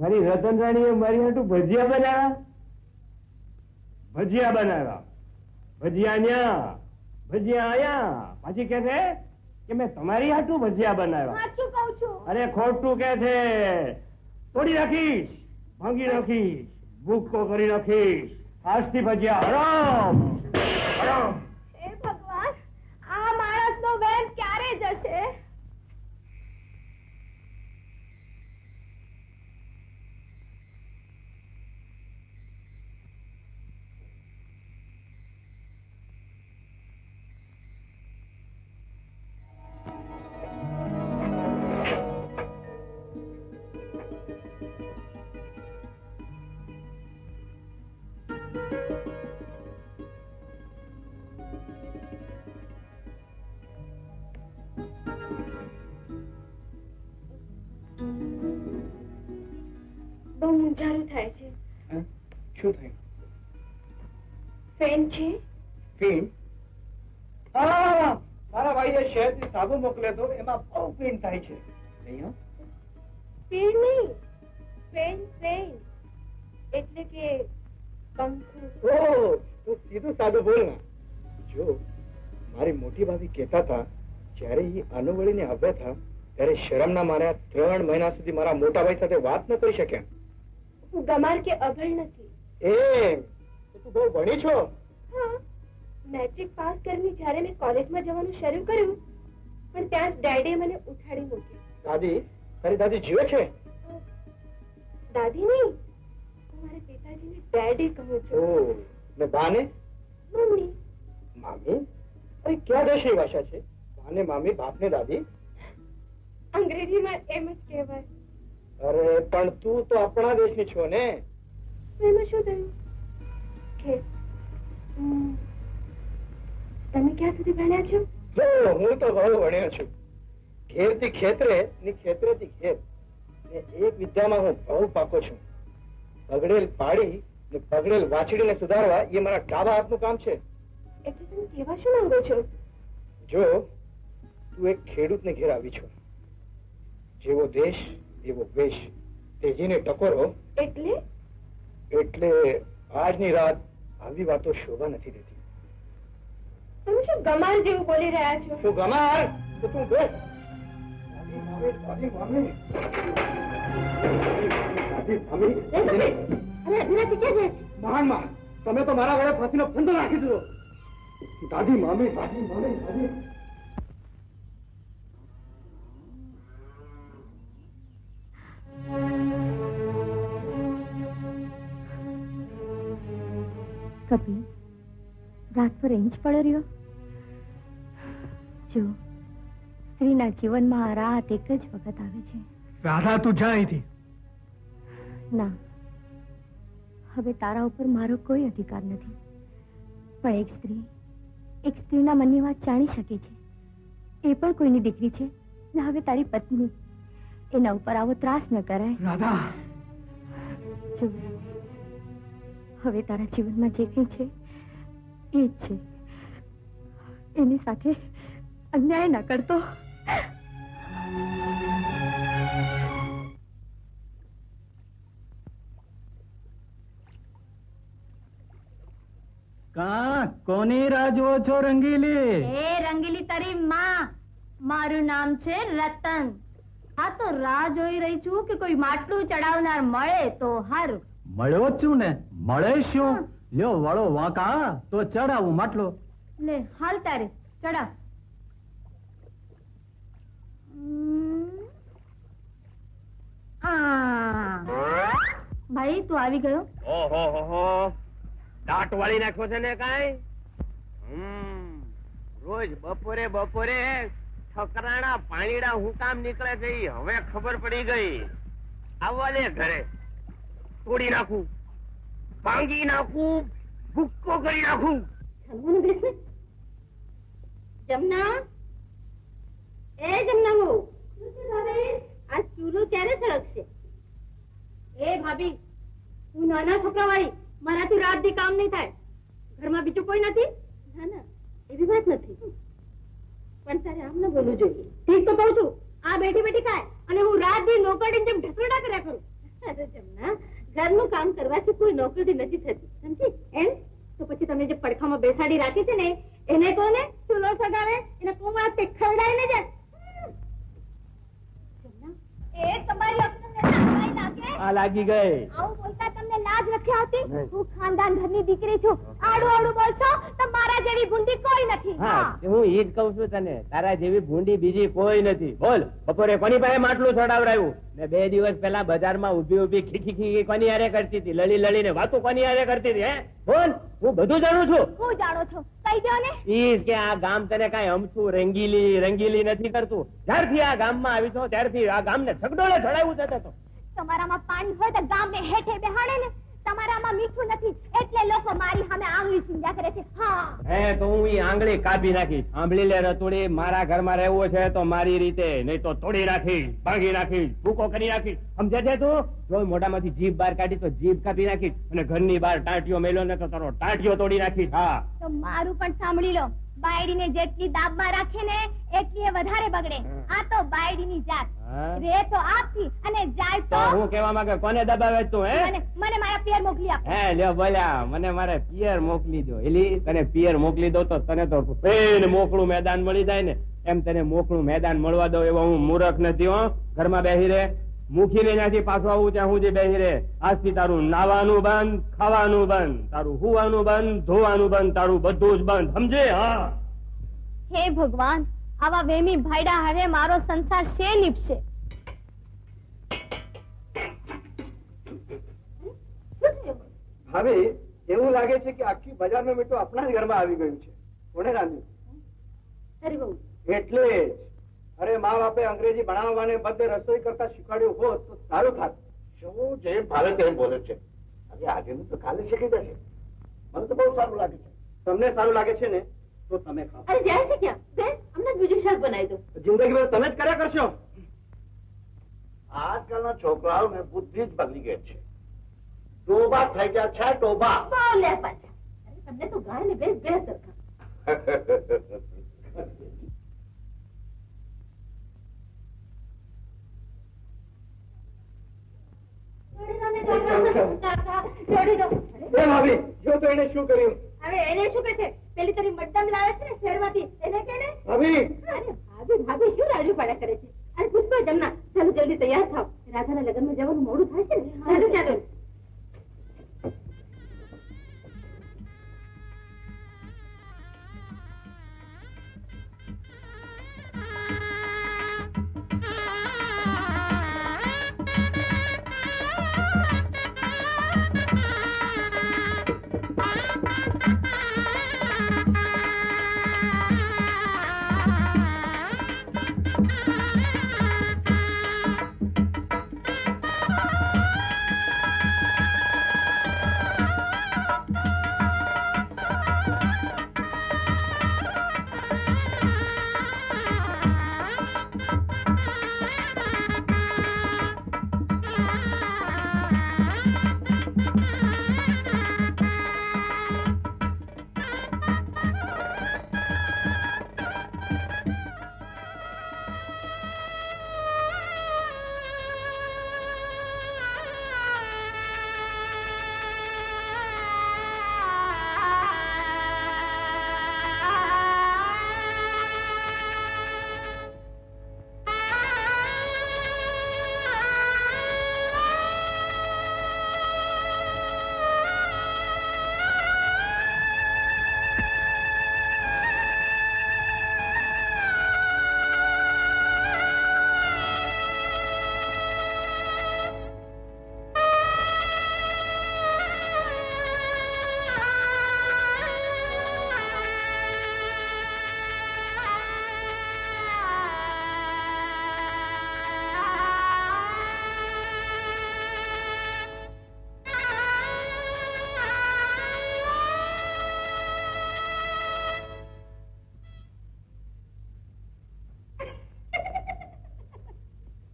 મારી રતન રાણીએ મારી હાટુ ભજીયા બનાવ્યા. ભજીયા બનાવ્યા. ભજીયા ન્યા, ભજીયા આયા. પાછી કે છે કે મેં તમારી હાટું ભજીયા બનાવ્યા. સાચું કહું છું. અરે ખોટું કે છે. તોડી નાખીશ, ભાંગી નાખીશ, ભૂક્કો કરી નાખીશ. આજથી ભજીયા હરામ હરામ. હે ભગવાન, આ માણસનો વેમ ક્યારે જશે? બહુ મૂંઝારું થાય છે. શું થયું? ફેન છે? પેન? હા, મારા ભાઈએ શહેરથી સાબુ મોકલ્યો હતો, એમાં બહુ પેન થાય છે. અહીંયા પેન નહીં, ફેન. ફેન એટલે કે પંખો. ઓહ, તું સીધું સાદું બોલ ને. જો મારી મોટી ભાભી કહેતા હતા, જ્યારે એ અનુવળીને આવ્યા હતા ત્યારે શરમના માર્યા 3 મહિના સુધી મારા મોટા ભાઈ સાથે વાત ન કરી શક્યા. હું ગમાર કે અભણ નથી. તું બહુ ભણી છો? હા, મેટ્રિક પાસ કરીને જ્યારે મેં કોલેજમાં જવાનું શરૂ કર્યું, પણ ત્યાં જ ડેડીએ મને ઉઠાડી મૂકી. દાદી, તારી દાદી જીવે છે? દાદી નહીં, હું મારા પિતાજીને ડેડી કહું છું. ઓહ, ને બાને? મમ્મી. મામી? અરે ક્યાં દેશની ભાષા છે? બાને મામી, બાપને દાદી? અંગ્રેજીમાં એમ જ કહેવાય. અરે પણ તું તો આપણા દેશની છો ને. એમાં શું થયું? કે તમે ક્યાં સુધી ભણ્યા છો? હું તો બહુ ભણ્યો છું. ઘેરથી ખેતરે ને ખેતરેથી ઘેર, ને એક વિદ્યામાં હું બહુ પાકો છું. બગડેલ પાડી ને બગડેલ વાછડીને સુધારવા એ મારા ડાબા હાથનું કામ છે. એટલે તમે કહેવા શું માંગો છો? જો તું એક ખેડૂતને ઘેર આવી છો, જેવો દેશ એવો વેશ, તેજીને ટકોરો. એટલે આજની રાત આવી વાતો શોભા નથી દેતી. તમે શું ગમાર જેવું બોલી રહ્યા છો? તું ગમાર તો તું બેસ. મહાનમાં તમે તો મારા વડે ફાંસીનો ફંદો નાખી દીધો. દાદી મામી, દાદી મામી, દાદી. કપિલ, રાત પર અહીં જ પડ્યો રહ્યો? જો, સ્ત્રીના જીવનમાં આ રાત એક જ વખત આવે છે. રાધા, તું જા અહીંથી. ના, હવે તારા ઉપર મારો કોઈ અધિકાર નથી. પણ એક સ્ત્રીના મનની વાત જાણી શકે છે. એ પણ કોઈની દીકરી છે ને હવે તારી પત્ની. એના ઉપર આવો ત્રાસ ન કરાય. રાધા, જો, હવે તારા જીવનમાં જે કંઈ છે એ જ છે. એની સાથે અન્યાય ન કરતો. કોની રાહ જુઓ છો રંગીલી? એ રંગીલી તારી માં. મારું નામ છે રતન. આ તો રાહ જોઈ રહી છું કે કોઈ માટલું ચડાવનાર મળે તો હારું. મળ્યો જ છું ને. મળે શું? લ્યો વળો વાંકા તો ચડાવું માટલો. લે હાલ તારે ચડાવ. ભાઈ તું આવી ગયો? ઓહો હો હો, દાંત વાળી નાખ્યો છે ને કાંઈ? રોજ બપોરે ઠકરાણા પાણીડા હું કામ નીકળે છે ઈ હવે ખબર પડી ગઈ. આવવા દે ઘરે, તોડી નાખું, ભાંગી નાખું, ભૂક્કો કરી નાખું. જમના, એ જમના બહુ, આ ચૂલો ક્યારે સળગશે? એ ભાભી, હું નાના છોકરા વાળી, મારાથી રાત દી કામ નહીં થાય. ઘરમાં બીજું કોઈ નથી? ના ના, એવી વાત નથી. પણ તારે આમ ન બોલવું જોઈએ. ઠીક તો કહું છું, આ બેઠી બેઠી ખાય અને હું રાત દી નોકરડી જેમ ઢસરડા કર્યા કરું. અરે જમના, ઘરનું કામ કરવાથી કોઈ નોકરી નથી થતી, સમજી? એમ તો પછી તમે જે પડખામાં બેસાડી રાખી છે ને એને કહો ને ચૂલો સગાવે એને કુંવા તે ખરડાઈને જાય. એ તમારી અક્કલને લાગી લાગે. આ લાગી ગઈ. આવું બોલતા તમને લાજ નથી આવતી? હું ખાનદાન ઘરની દીકરી છું. આડું આડું બોલશો તો મારા જેવી ભૂંડી કોઈ નથી. હા, હું ઈ જ કહું છું તને, તારા જેવી ભૂંડી બીજી કોઈ નથી. બોલ, બપોરે કોની પાસે માટલું ચડાવરાયું ને 2 દિવસ પહેલા બજારમાં ઉભી ઉભી ખીખી ખીખી કોની હારે કરતી હતી? લડી લડીને વાતો કોની હારે કરતી હતી? હે બોલ, હું બધું જાણું છું. હું જાણો છો? કહી દો ને. ઈ કે આ ગામ તને કાંઈ અમથું રંગીલી રંગીલી નથી કરતું. જ્યારથી આ ગામમાં આવી છો ત્યારથી આ ગામને ઝગડોળે ચડાવ્યું છે. તો તમારામાં પાણી હોય તો ગામને હેઠે બેહાડે ને. તમારામાં મીઠું નથી એટલે લોકો મારી સામે આંગળી ચીંધ્યા કરે છે. હા, હે તો હું ઈ આંગળી કાપી નાખીશ. સાંભળી લે રતુડી, મારા ઘરમાં રહેવું છે તો મારી રીતે, નહીં તો તોડી નાખીશ, ભાંગી નાખીશ, ભૂકો કરી નાખીશ. સમજે છે તું? જો મોઢામાંથી જીભ બહાર કાઢી તો જીભ કાપી નાખીશ, અને ઘરની બહાર ટાંટિયો મેલ્યો ને તો તારો ટાંટિયો તોડી નાખીશ. હા, તો મારું પણ સાંભળી લો. બાયડીને જેટલી દાબમાં રાખે ને એટલી એ વધારે બગડે. આ તો બાયડીની જાત. રે તો આપથી અને જાય તો તો હું કેવા માંગે કોને દબાવે તું? હે મને મારા પિયર મોકલી આપ. હે લ્યો બોલ્યા, મને મારે પિયર મોકલી દો. એલી તને પિયર મોકલી દો તો તને તો પેન મોકળું મેદાન મળી જાય ને, એમ તને મોકળું મેદાન મળવા દો એવો હું મૂર્ખ નથી. હો, ઘરમાં બેહી રે, મૂકીને ત્યાંથી પાછું આવું ત્યાં સુધી બેહી રે. આજથી તારું નાવાનું બંધ, ખાવાનું બંધ, તારું હુવાનું બંધ, ધોવાનું બંધ, તારું બધું જ બંધ. સમજે? હા. હે ભગવાન, આવા વેમી ભાઈડા હારે મારો સંસાર શે નીપશે. હવે એવું લાગે છે કે આખી બજારનું મીઠું આપણા જ ઘરમાં આવી ગયું છે. કોને રાંધ્યું? અરે બહુ એટલે જ. અરે મા બાપે અંગ્રેજી ભણાવવાને બદલે રસોઈ કરતા શીખવાડ્યું હોત તો સારું થાત. શું જેમ ભાવે તેમ બોલે છે. અરે આજે તો કાલે શીખી જશે. મને તો બહુ સારું લાગે છે. તમને સારું લાગે છે ને તો તમે ખાઓ. અરે જાય છે ક્યાં? બેન, અમને બીજું શાક બનાવી દો. જિંદગીમાં તમે જ કર્યા કરશો. આજકાલના છોકરાઓને બુદ્ધિ જ બગડી ગઈ છે. ટોબા થઈ ગયા છે, ટોબા. બોલે પાછા. અરે તમને તો ગાય ને ભેંસ બે સરખા. છોડી દો. એ ભાભી, જો તો એને શું કર્યું? હવે એને શું કે છે? પેલી તારી મડદમ લાવે છે ને શહેરમાંથી, એને કે ને. ભાભી, અરે ભાભી શું રાડ્યું પાડ્યા કરે છે? અરે પુષ્પા જમના, ચાલો જલ્દી તૈયાર થાવ. રાધાના લગ્નમાં જવાનું મોડું થાય છે ને. ચાલો ચાલો.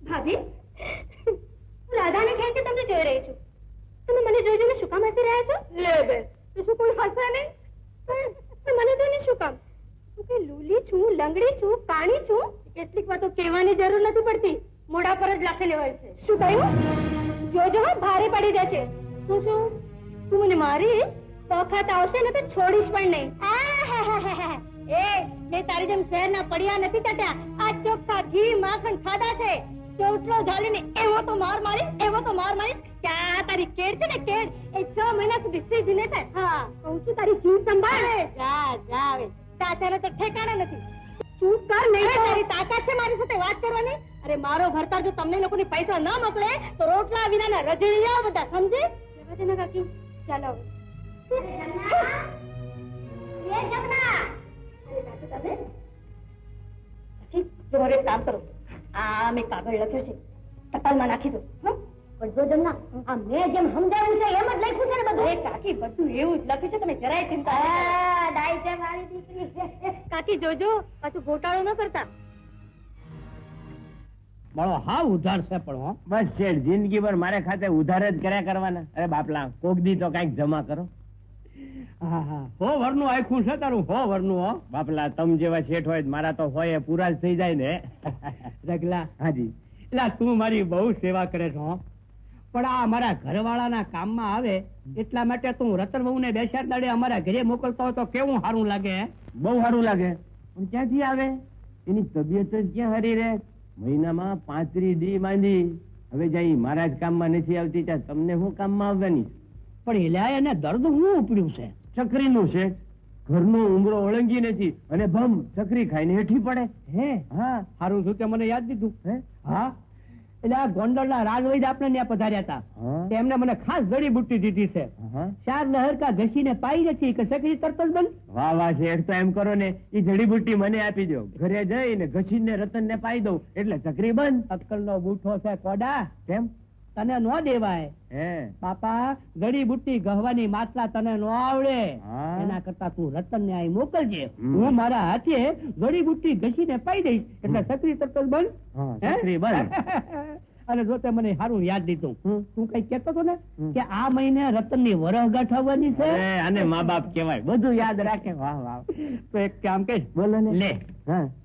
ભાભી, હું રાધાને ખેંચી તમને જોઈ રહી છું. તમે મને જોઈ જોઈને શું કામ હસી રહ્યા છો? લે બેન, તો શું કોઈ હસે નહીં? મને જોઈને શું કામ? હું કઈ લૂલી છું, લંગડી છું, કાણી છું? કેટલીક વાતો કહેવાની જરૂર નથી પડતી, મોઢા પર જ લખેલી હોય છે. શું કહ્યું? જોજો ભારે પડી જશે. તું મને મારી વખત આવશે ને તો છોડીશ પણ નહીં. એ મેં તારી જેમ શહેરના પડિયા નથી ચટ્યા. આ ચોખ્ખા ઘી માખણ ખાધા છે. ચોટલો ઝાલીને એવો તો માર મારી કે આ તારી કેડ છે ને કેડ એ 6 મહિના સુધી સીધ ને થાય. હા કહું છું તારી જીવ સંભાળે. જા આવે તાચાને તો ઠેકાણે નથી. ચૂપ કર નહીં તારી તાકાત છે મારી સાથે વાત કરવાની. અરે મારો ભરતાર જો તમને લોકોને પૈસા ન મોકલે તો રોટલા વિનાના રજળિયા બધા સમજી. જવા દે ને કાકી ચાલો. તમારે કામ કરો. આ મેં કાગળ લખ્યો છે ટપાલમાં નાખી દો. પણ જો જમના આ મેં જેમ સમજાવ્યું છે એમ જ લખ્યું છે ને બધું. કાકી બધું એવું જ લખ્યું છે તમે જરાય ચિંતા ડાઈ છે મારી દીકરી. કાકી જોજો પાછું ગોટાળો ન કરતા. મારો હા ઉધાર છે પણ બસ શેઠ જિંદગી ભર મારે ખાતે ઉધાર જ કર્યા કરવાના. અરે બાપલા કોક દી તો કઈક જમા કરો. હા હા 100 વર્ષનું આખું છે તારું 100 વર્ષનું. હો બાપલા તમ જેવા શેઠ હોય મારા તો હોય પૂરા જ થઈ જાય ને. રગલા હાજી એટલે તું મારી બહુ સેવા કરે છો. પણ આ અમારા ઘરવાળાના કામમાં આવે એટલા માટે તું રતન બહુ ને બેસાડ દાડે અમારા ઘરે મોકલતો હોય તો કેવું સારું લાગે. બહુ સારું લાગે. પણ ક્યાંથી આવે એની તબિયત જ ક્યાં હરી રહે. મહિનામાં 35 દી માંદી. હવે જઈ મારા જ કામમાં નથી આવતી ત્યાં તમને હું કામમાં આવવાની. પણ એલા એને દર્દ હું ઉપડ્યું છે. ચકરીનું છે. ઘરનો ઉમરો ઓળંગી નથી અને ભમ ચકરી ખાઈને હેઠી પડે. હે હા સારું શું તે મને યાદ દીધું. હે હા એટલે આ ગોંડલના રાજવૈદ આપણે ત્યાં પધાર્યા હતા. એમને મને ખાસ જડીબુટ્ટી દીધી છે. 4 લહેરકા ઘસીને પાઈ નથી કે ચકરી તરત જ બંધ. વાહ વાહ શેઠ તો એમ કરો ને એ જડીબુટ્ટી મને આપી દો. ઘરે જઈને ઘસીને રતનને પાઈ દઉં એટલે ચકરી બંધ. અક્કલનો બૂઠો છે કોડા. કેમ તને નો દેવાય. હે બાપા જડીબુટ્ટી ગહવાની માત્રા તને નો આવડે. એના કરતા તું રતન ને અહીં મોકલજે. હું મારા હાથે જડીબુટ્ટી ઘસીને પાઈ દઈશ એટલે ચકરી તરત જ બંધ. ચકરી બંધ. અને જો તે મને સારું યાદ દીધું તું કઈ કેતો હતો ને કે આ મહિને રતન ની વરહગાંઠ આવવાની છે. અને મા બાપ કેવાય બધું યાદ રાખે. વાહ વાહ. તો એક કામ કે બોલો ને લે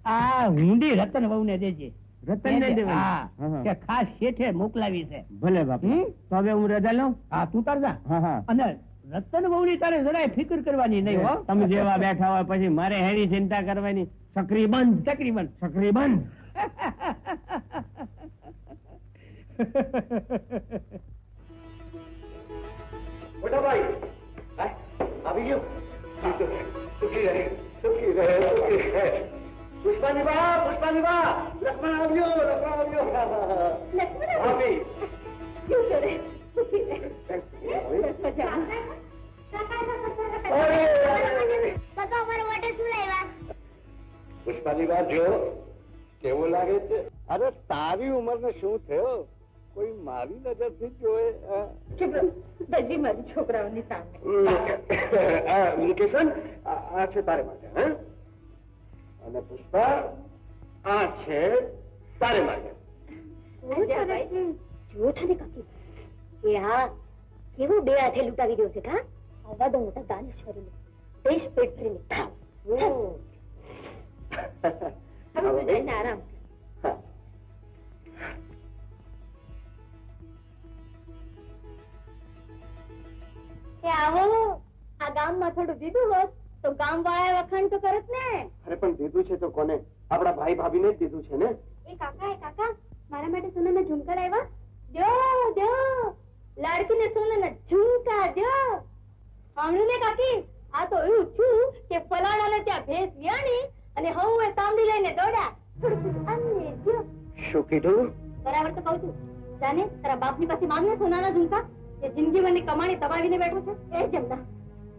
આ હુંડી રતન વહુ ને દેજે. રતન ને દેવા કે ખાસ શેઠે મોકલાવી છે. ભલે બાપ. તો હવે હું રજા લઉં. હા તું તાર જા. અને રતન વહુ ની તારે જરાય ફિકર કરવાની નહીં. હો તમે જેવા બેઠા હોય પછી મારે હેની ચિંતા કરવાની. ચકરી બંધ ચકરી બંધ ચકરી બંધ. મોટા ભાઈ આવી ગયો. સુખી રહે સુખી રહે સુખી રહે. પુષ્પાની બા લક્ષ્મણ આવ્યો ભાભી. પુષ્પાની બા જો કેવું લાગે છે. અરે તારી ઉંમર ને શું થયો કોઈ મારી નજર થી જોયે. મારી છોકરાઓની સામે કિશન આ છે તારે માટે. હે અને પુષ્પા આ છે તારે માટે. જુઓ છો ને કાકી એ હા કેવું બે હાથે લૂંટાવી રહ્યો છે. કા આવા દો મોટા દાનેશ્વરી દેશ પેટ ભરીને ખાવ. આરામ આવો. આ ગામમાં થોડું દીધું હોત તો ગામ વાળા વખાણ તો કરત ને. અરે પણ દીધું છે તો કોને? આપણા ભાઈ ભાભી ને જ દીધું છે ને. એ કાકા મારા માટે સોનાના ઝુમકા લાવ્યા. દો લાડકીને સોનાના ઝુમકા દો. સાંભળ્યું ને કાકી આ તો એવું છું કે ફલાણાને ત્યાં ભેંસ વ્યાણી અને હું એ તાંબડી લઈને દોડ્યા. શું કીધું? બરાબર તો કઉ છું. જાને તારા બાપની પાસે માંગને સોનાના ઝુમકા. એ જિંદગી મને કમાણી દબાવીને બેઠો છે. એ જમના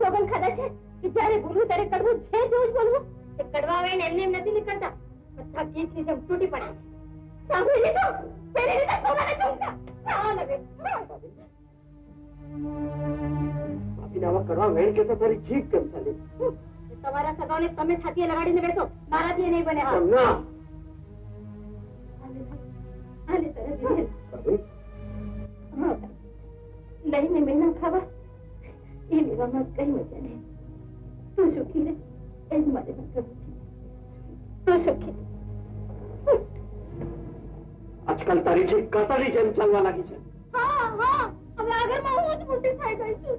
સોગન ખાધા છે કે જયારે બોલવું ત્યારે કડવું છે જોજ બોલવું. એ કડવા આવે ને એમને એમ નથી નીકળતા. બધા ગીતની જેમ તૂટી પડે. સાંભળી લીધું? પહેરી લીધા સોનાના ઝુમકા. ભાભીને આવા કરવા વેણ કે તો તારી જીભ કેમ ચાલી? તમારા સગાઓને તમે છાતીએ લગાડીને બેઠો. મારાથી નહીં બને. હા ના લઈને મહિના ખાવા એ લેવામાં કઈ મજા નહીં. તું સુખી રહે એ જ મારે મતલબ છે. તું સુખી. આજકાલ તારી જીભ કાતરની જેમ ચાલવા લાગી છે. હા હવે આગળમાં હું જ મોટી થઈ ગઈ છું.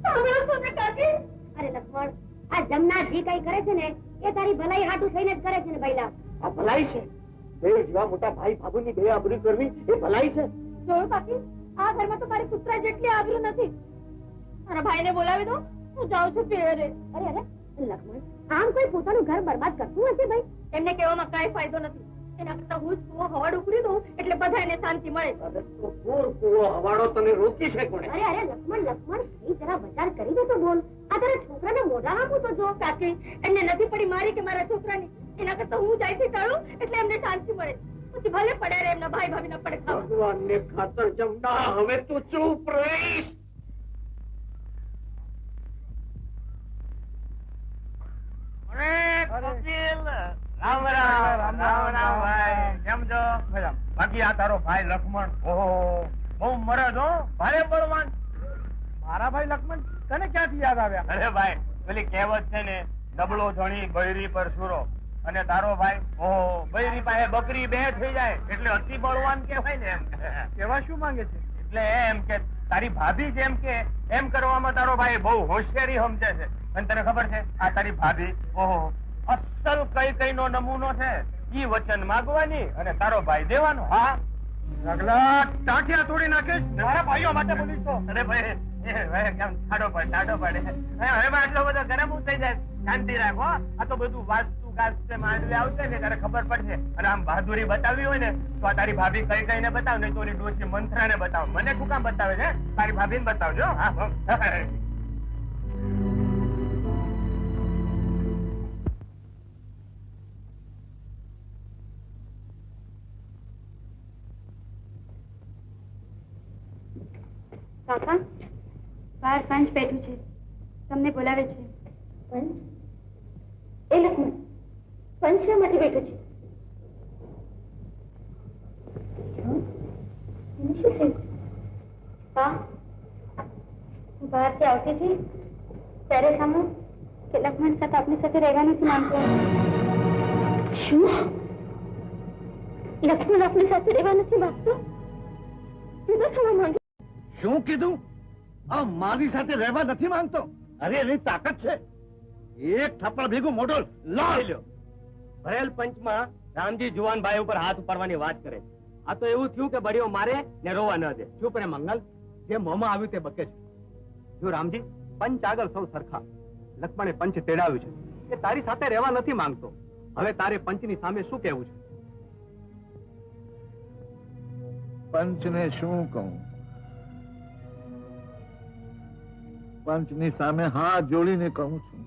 સાંભળો છો ને કાકી? અરે લક્ષ્મણ આ જમના જે કઈ કરે છે ને એ તારી ભલાઈ હાટું થઈને જ કરે છે ને ભઈલા. આ ભલાઈ છે? બે જેવા મોટા ભાઈ ભાભુની બે આબરૂ કરવી એ ભલાઈ છે? જોયું કાકી, આ ઘરમાં તો મારી પુત્ર જેટલી આબરૂ નથી. મારા ભાઈને બોલાવી દો, હું જાઉં છું પિયરે. અરે અરે લક્ષ્મણ, આમ કોઈ પોતાનું ઘર બરબાદ કરતું હશે ભાઈ? એમને કહેવામાં કાંઈ ફાયદો નથી. એના કરતા હું જ કૂવો હવાડ ઉકળી દઉં એટલે બધાને શાંતિ મળે. અરે તો કૂવો હવાડો તને રોકી છે કોણે? અરે અરે લક્ષ્મણ, એ જરા વિચાર કરી દે તો બોલ. આ તારા છોકરાને મોઢા આપું તો જો. કાકી, એમને નથી પડી મારી કે મારા છોકરાની. એના કરતા હું જાયથી ટાળું એટલે એમને શાંતિ મળે. પછી ભલે પડે રે એમના ભાઈ ભાભીના પડખા. ભગવાનને ખાતર જમના, હવે તું ચૂપ રહીશ. રામ રામ ભાઈ, કેમ છો? બાકી આ તારો ભાઈ લક્ષ્મણ, ઓહો બહુ મરદ હો, ભારે બળવાન. મારા ભાઈ લક્ષ્મણ તને ક્યાંથી યાદ આવ્યા? અરે ભાઈ, પેલી કહેવત છે ને, નબળો ધણી બૈરી પર સુરો. અને તારો ભાઈ ઓહો, બૈરી પાસે બકરી બે થઈ જાય એટલે અતિ બળવાન કહેવાય ને. એમ કેવા શું માંગે છે? એટલે એમ કે તારી ભાભી જેમ કે એમ કરવામાં તારો ભાઈ બહુ હોશિયારી સમજે છે. અને તને ખબર છે આ તારી ભાભી ઓહો અસલ કઈ કઈ નો નમૂનો છે. ઈ વચન માંગવાની અને તારો ભાઈ દેવાનો. હા ટાંટિયા તોડી નાખીશ મારા ભાઈઓ માટે બોલીશ તો. અરે ભાઈ કેમ ઠાડો પડે હવે આટલો બધો ગરમ થઈ જાય. શાંતિ રાખો, આ તો બધું વાસ્તુ ગાસ્તે માંડવી આવશે ને ત્યારે ખબર પડશે. અને આમ બહાદુરી બતાવવી હોય ને તો આ તારી ભાભી કઈ કઈ ને બતાવ, નહીં તો ઓલી ડોશી મંત્રા ને બતાવ. મને શું કામ બતાવે છે? તારી ભાભી ને બતાવજો. કાકા, બહાર પંચ બેઠું છે, તમને બોલાવે છે. પંચ? એ લક્ષ્મણ, પંચ શા માટે બેઠું છે? શું થયું? હા, હું બહારથી આવતી હતી ત્યારે સાંભળ્યું કે લક્ષ્મણ સાથે આપની સાથે રહેવા નથી માંગતો. શું? લક્ષ્મણ આપણી સાથે રહેવા નથી માંગતો? શું થવા માંગે? શું કીધું? આ મારી સાથે રહેવા નથી માંગતો? અરે એની તાકાત છે. એક થપ્પડ ભેગું મોઢો લાવી લ્યો. ભરેલ પંચમાં રામજી જુવાનભાઈ ઉપર હાથ ઉપાડવાની વાત કરે. આ તો એવું થયું કે બળીઓ મારે ને રોવા ન દે. ચૂપ રે મંગલ, જે મોંમાં આવ્યું તે બકે છે. જો રામજી, પંચ આગળ સૌ સરખા. લક્ષ્મણે પંચ તેડાવ્યું છે કે તારી સાથે રહેવા નથી માંગતો. હવે તારે પંચની સામે શું કહેવું છે? પંચને શું કહું? પંચની સામે હાથ જોડીને કહું છું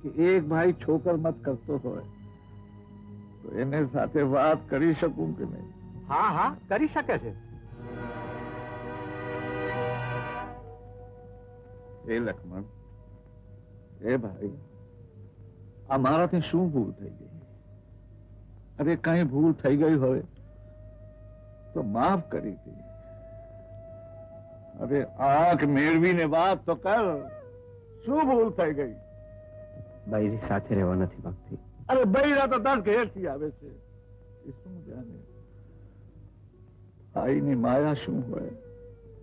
કે એક ભાઈ છોકર મત કરતો હોય તો એને સાથે વાત કરી શકું કે નહીં? હા હા, કરી શકે છે. એ લક્ષ્મણ, એ ભાઈ, આ મારાથી શું ભૂલ થઈ ગઈ? અરે કઈ ભૂલ થઈ ગઈ હોય તો માફ કરી દે. અરે આંખ મેળવીને વાત તો કર. શું ભૂલ થઈ ગઈ? બૈરી સાથે રહેવા નથી માંગતી. અરે બૈરા તો 10 ઘેરથી આવે છે. એ શું જાણે ભાઈની માયા શું હોય?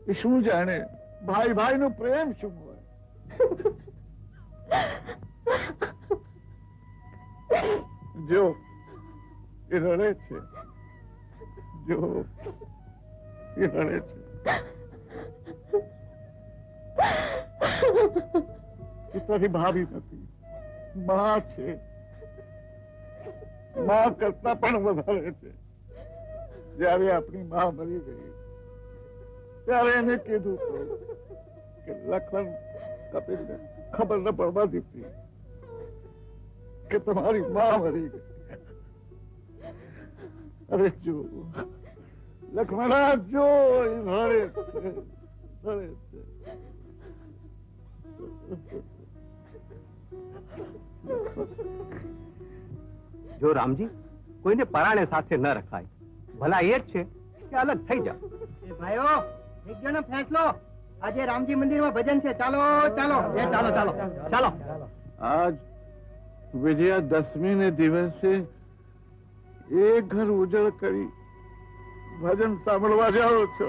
એ શું જાણે ભાઈ ભાઈનો પ્રેમ શું હોય? જો એ રડે છે, જો એ રડે છે. તારી ભાભી નથી, માં છે. માં કરતા પણ વધારે છે. જયારે આપણી માં મરી ગઈ ત્યારે એને કીધું કે લક્ષ્મણ કપિલને ખબર ન પડવા દીધી કે તમારી માં મરી ગઈ. અરે જો લક્ષ્મણા, જો રડે છે, રડે છે. જો રામજી, કોઈને પરાણે સાથે ન રખાય. ભલા એ જ છે કે અલગ થઈ જાવ. ભાઈઓ, એક જણનો ફેંસલો. આજે રામજી મંદિરમાં ભજન છે. ચાલો ચાલો ચાલો ચાલો ચાલો. આજ વિજયાદશમી ને દિવસે એક ઘર ઉજળ કરી ભજન સાંભળવા જાઓ છો.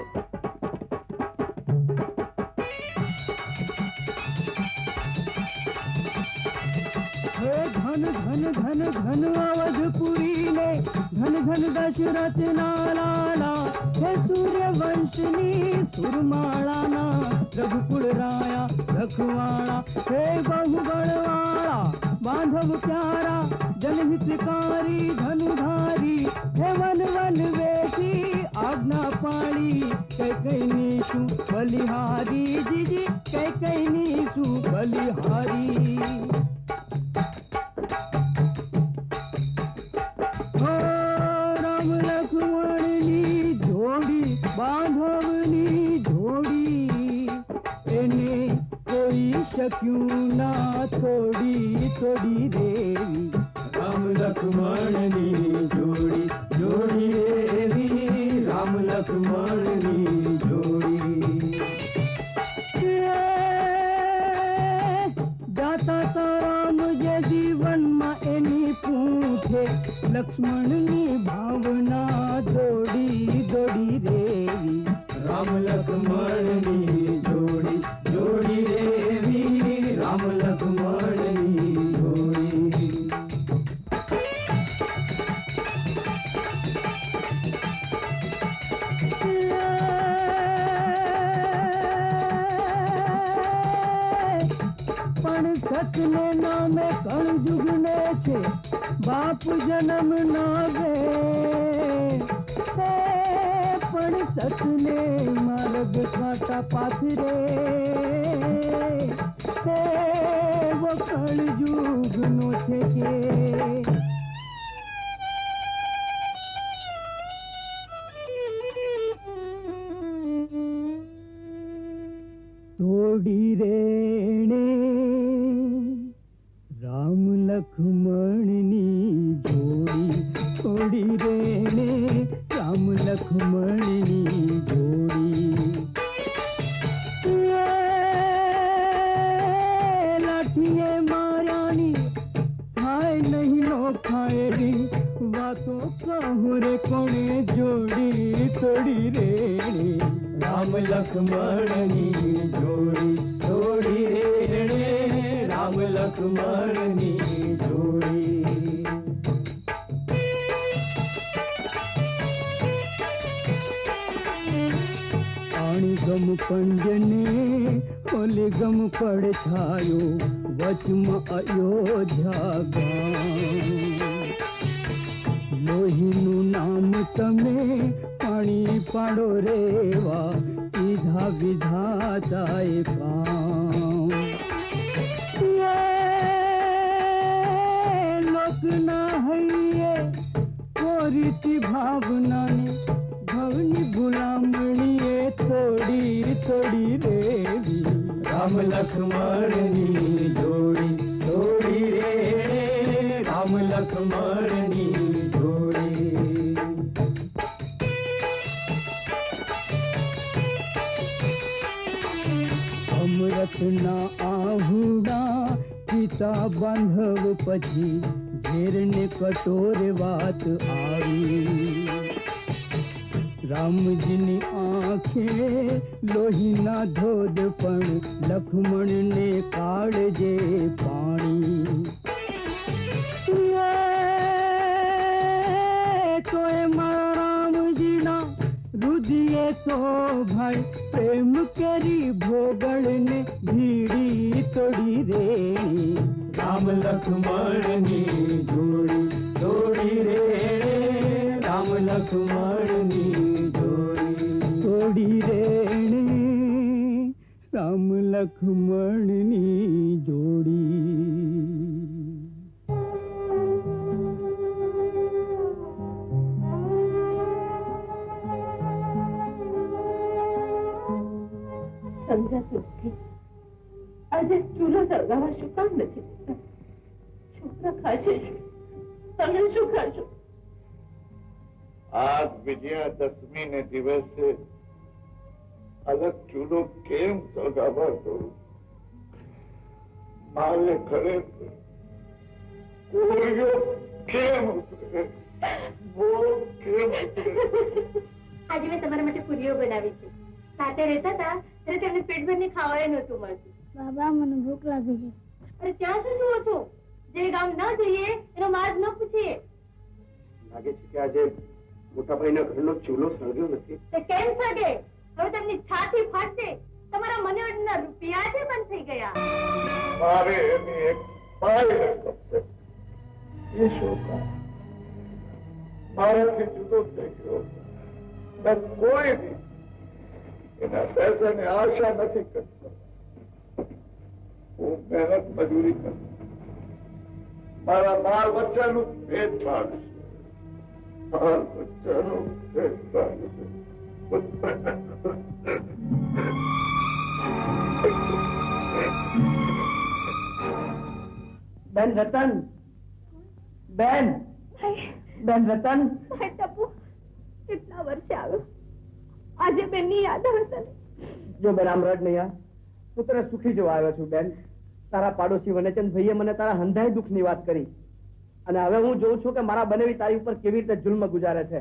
ધન ધન ધન ધન અવધપુરી ને ધન ધન દશરથ ના લાલા હે સૂર્યવંશની સુરમાળાના રઘુકુળ રાયા રખવાળા હે બહુબળવાળા બાંધવ પ્યારા જનહિતકારી ધનુધારી હે વન વન વેઠી આજ્ઞા પાળી કઈ કઈ ની શું બલિહારી જીજી કઈ કઈ ની શું બલિહારી રામ લક્ષ્મણની જોડી બાંધવની જોડી એને કોઈ શક્યું ના થોડી થોડી દેવી રામ લક્ષ્મણની જોડી જોડી દેવી રામ લક્ષ્મણની જોડી દાતા રામ જે જીવનમાં એની પૂછે લક્ષ્મણની ભાવના દોડી દોડી દેવી રામ લક્ષ્મણની જોડી જોડી દેવી રામ લક્ષ્મણની જોડી પણ સતને નામે કણ જુગને છે બાપ જન્મ નાવે પણ સતને માર્ગ કાંટા પાથરે वो कलयुग नो छे के तोड़ी रेणे राम लक्ष्मणनी जोड़ी तोड़ी रेणे राम लक्ष्मणनी जोड़ी लाठीए मार्यानी खाए नहीं नो खाएरी वातो कहूँ रे कोने जोड़ी तोड़ी रेणे राम लक्ष्मणनी जोड़ी जोड़ी रेणे राम लक्ष्मणनी जोड़ी आणी गम पंजने ओली गम पड़ छायो वचम अयोध्या गाम लोहीनु नाम तमे पाणी पाड़ो रेवा ईधा विधाताए काम लोक ना हइये कोरीति भावना ने भवनी गुलामणीए तोड़ी तोड़ी रेवी राम लक्ष्मणनी जोड़ी तोड़ी रे राम लक्ष्मणनी जोड़ी अमृत ना आहुड़ा पिता बांधव पछी झेर ने कठोर बात आई रामजीनी आंखे लोही ना धोध पण लक्ष्मण ने काढ़जे पाणी तोए मारा रामजी ना रुदिए तो भाई प्रेम केरी भोगल ने भीड़ी तोड़ी रे राम लक्ष्मणनी जोड़ी जोड़ी रे राम लक्ष्मणनी जोड़ी रेणे राम लक्ष्मणनी जोड़ी સમજાતું નથી આજે ચૂલો સળગાવવા શું કામ નથી દેતા છોકરા ખાશે શું તમે શું ખાશો आज विजयादशमी ने दिवसे अलग चूलो केम सळगावा दो मारे घरे कोरियो केम उतरे वो केम उतरे આજે મેં તમારા માટે પૂરીઓ બનાવી છે સાથે રહેતા હતા ત્યારે તેમને પેટ ભરીને ખાવાય નહોતું મળતું બાબા મને ભૂખ લાગી છે અરે ત્યાં શું જુઓ છો જે ગામ ન જઈએ એનો માર્ગ ન પૂછીએ. લાગે છે કે આજે મોટા ભાઈના ઘરનો ચૂલો સળગ્યો નથી. તે કેમ સળગે? હવે તેમની છાતી ફાટશે. તમારા મનોજના રૂપિયા છે બંધ થઈ ગયા. મારે એની એક પાય રકમ છે. એ શોકા મારાથી જુદો થઈ ગયો. મેં કોઈ દી એના પૈસાની આશા નથી કરતો. હું મહેનત મજૂરી કરું. મારા બાર બચ્ચાનું પેટ પાડશે. બાર બચ્ચાનું પેટ પાડશે. બેન રતન, બેન બેન રતન. ટપુ કેટલા વર્ષે આવ્યો, આજે બેનની યાદ આવે તને? જો બેન આમ રડ નહીં. હું તને સુખી જોવા આવ્યો છું બેન. તારા પાડોશી વનચંદ ભાઈએ મને તારા હંધાઈ દુઃખની વાત કરી અને હવે હું જોઉં છું કે મારા બનેવી તારી ઉપર કેવી રીતે જુલ્મ ગુજારે છે.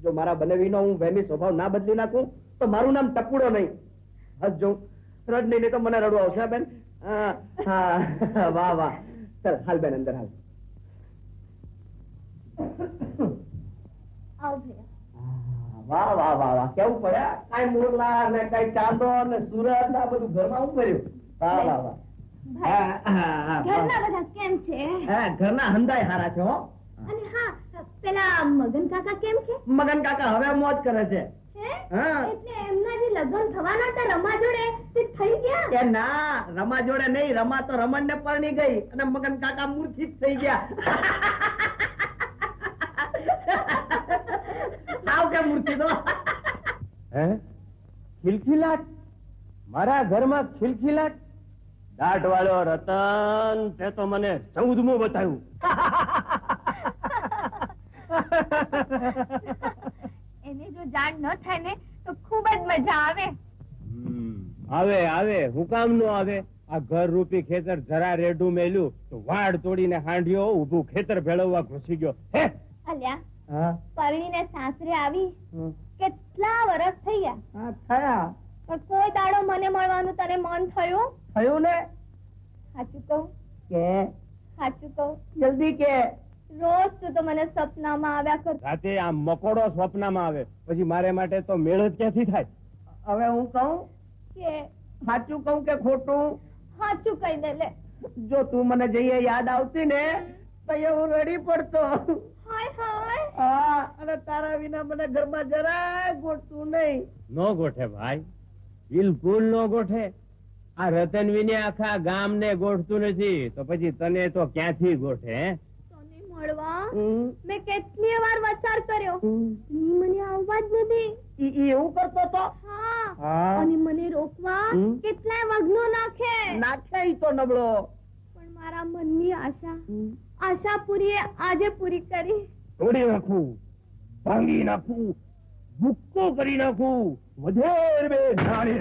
જો મારા બનેવીનો હું વહેમી સ્વભાવ ના બદલી નાખું તો મારું નામ ટપુડો નહીં. હસજો, રડ નહીં તો મને રડવું આવશે બેન. વાહ વાહ. ચાલ હાલ બેન અંદર હાલ. આવ ભૈયા. વાહ વાહ વાહ વાહ. કેવું પડે કઈ મોરલા ને કઈ ચાંદો ને સુરત આ બધું ઘરમાં ઉભર્યું. વાહ વાહ વાહ. ઘરના બધા કેમ છે? ઘરના હંધાઈ હારા છે હો. અને હા, પેલા મગન કાકા કેમ છે? મગન કાકા હવે મોજ કરે છે. એટલે એમના જે લગ્ન થવાના હતા રમા જોડે તે થઈ ગયા? કે ના, રમા જોડે નહીં. રમા તો રમણ ને પરણી ગઈ અને મગન કાકા મૂર્ખી જ થઈ ગયા. આવ કે મૂર્ખી તો હે ખિલખિલાટ? મારા ઘરમાં ખિલખિલાટ? દાઢ વાળો રતન, તે તો મને 14મું બતાવ્યું. એને જો જાણ ન થાય ને તો ખૂબ જ મજા આવે. આવે આવે, હું કામ નો આવે? આ ઘર રૂપી ખેતર જરા રેડું મેલ્યું તો વાડ તોડીને હાંડિયો ઊભું ખેતર ભેળવવા ઘૂસી ગયો. હે અલ્યા, પરણીને સાસરે આવી કેટલા વર્ષ થઈ ગયા? થયા. પણ કોઈ દાડો મને મળવાનું તને મન થયું? થયું ને. સાચું કહું? કે સાચું કહું? જલ્દી કે. રોજ તું તો મને સપનામાં આવ્યા કર. રાતે આ મકોડો સ્વપ્નમાં આવે પછી મારે માટે તો મેળ જ ક્યાંથી થાય? હવે હું કહું કે સાચું કહું કે ખોટું? સાચું કહી દે લે. જો તું મને જઈએ યાદ આવતી ને તો હું રડી પડતો. હાય હાય. હા, અને તારા વિના મને ઘરમાં જરાય ગોઠતું નહીં. નો ગોઠે ભાઈ, બિલકુલ નો ગોઠે. આ રતન વિને આખા ગામ ને ગોઠતું નથી તો પછી તને તો ક્યાંથી ગોઠે? તને મળવા મેં કેટલી વાર વિચાર કર્યો, મને આવવા જ નથી. એવું કરતો તો? હા, અને મને રોકવા કેટલાય વગનો નાખે ઈ તો નબળો. પણ મારા મનની આશા પૂરી આજે પૂરી કરી. તોડી નાખું, ભાંગી નાખું, ભૂક્કો કરી નાખું, વધેર બે નાળે.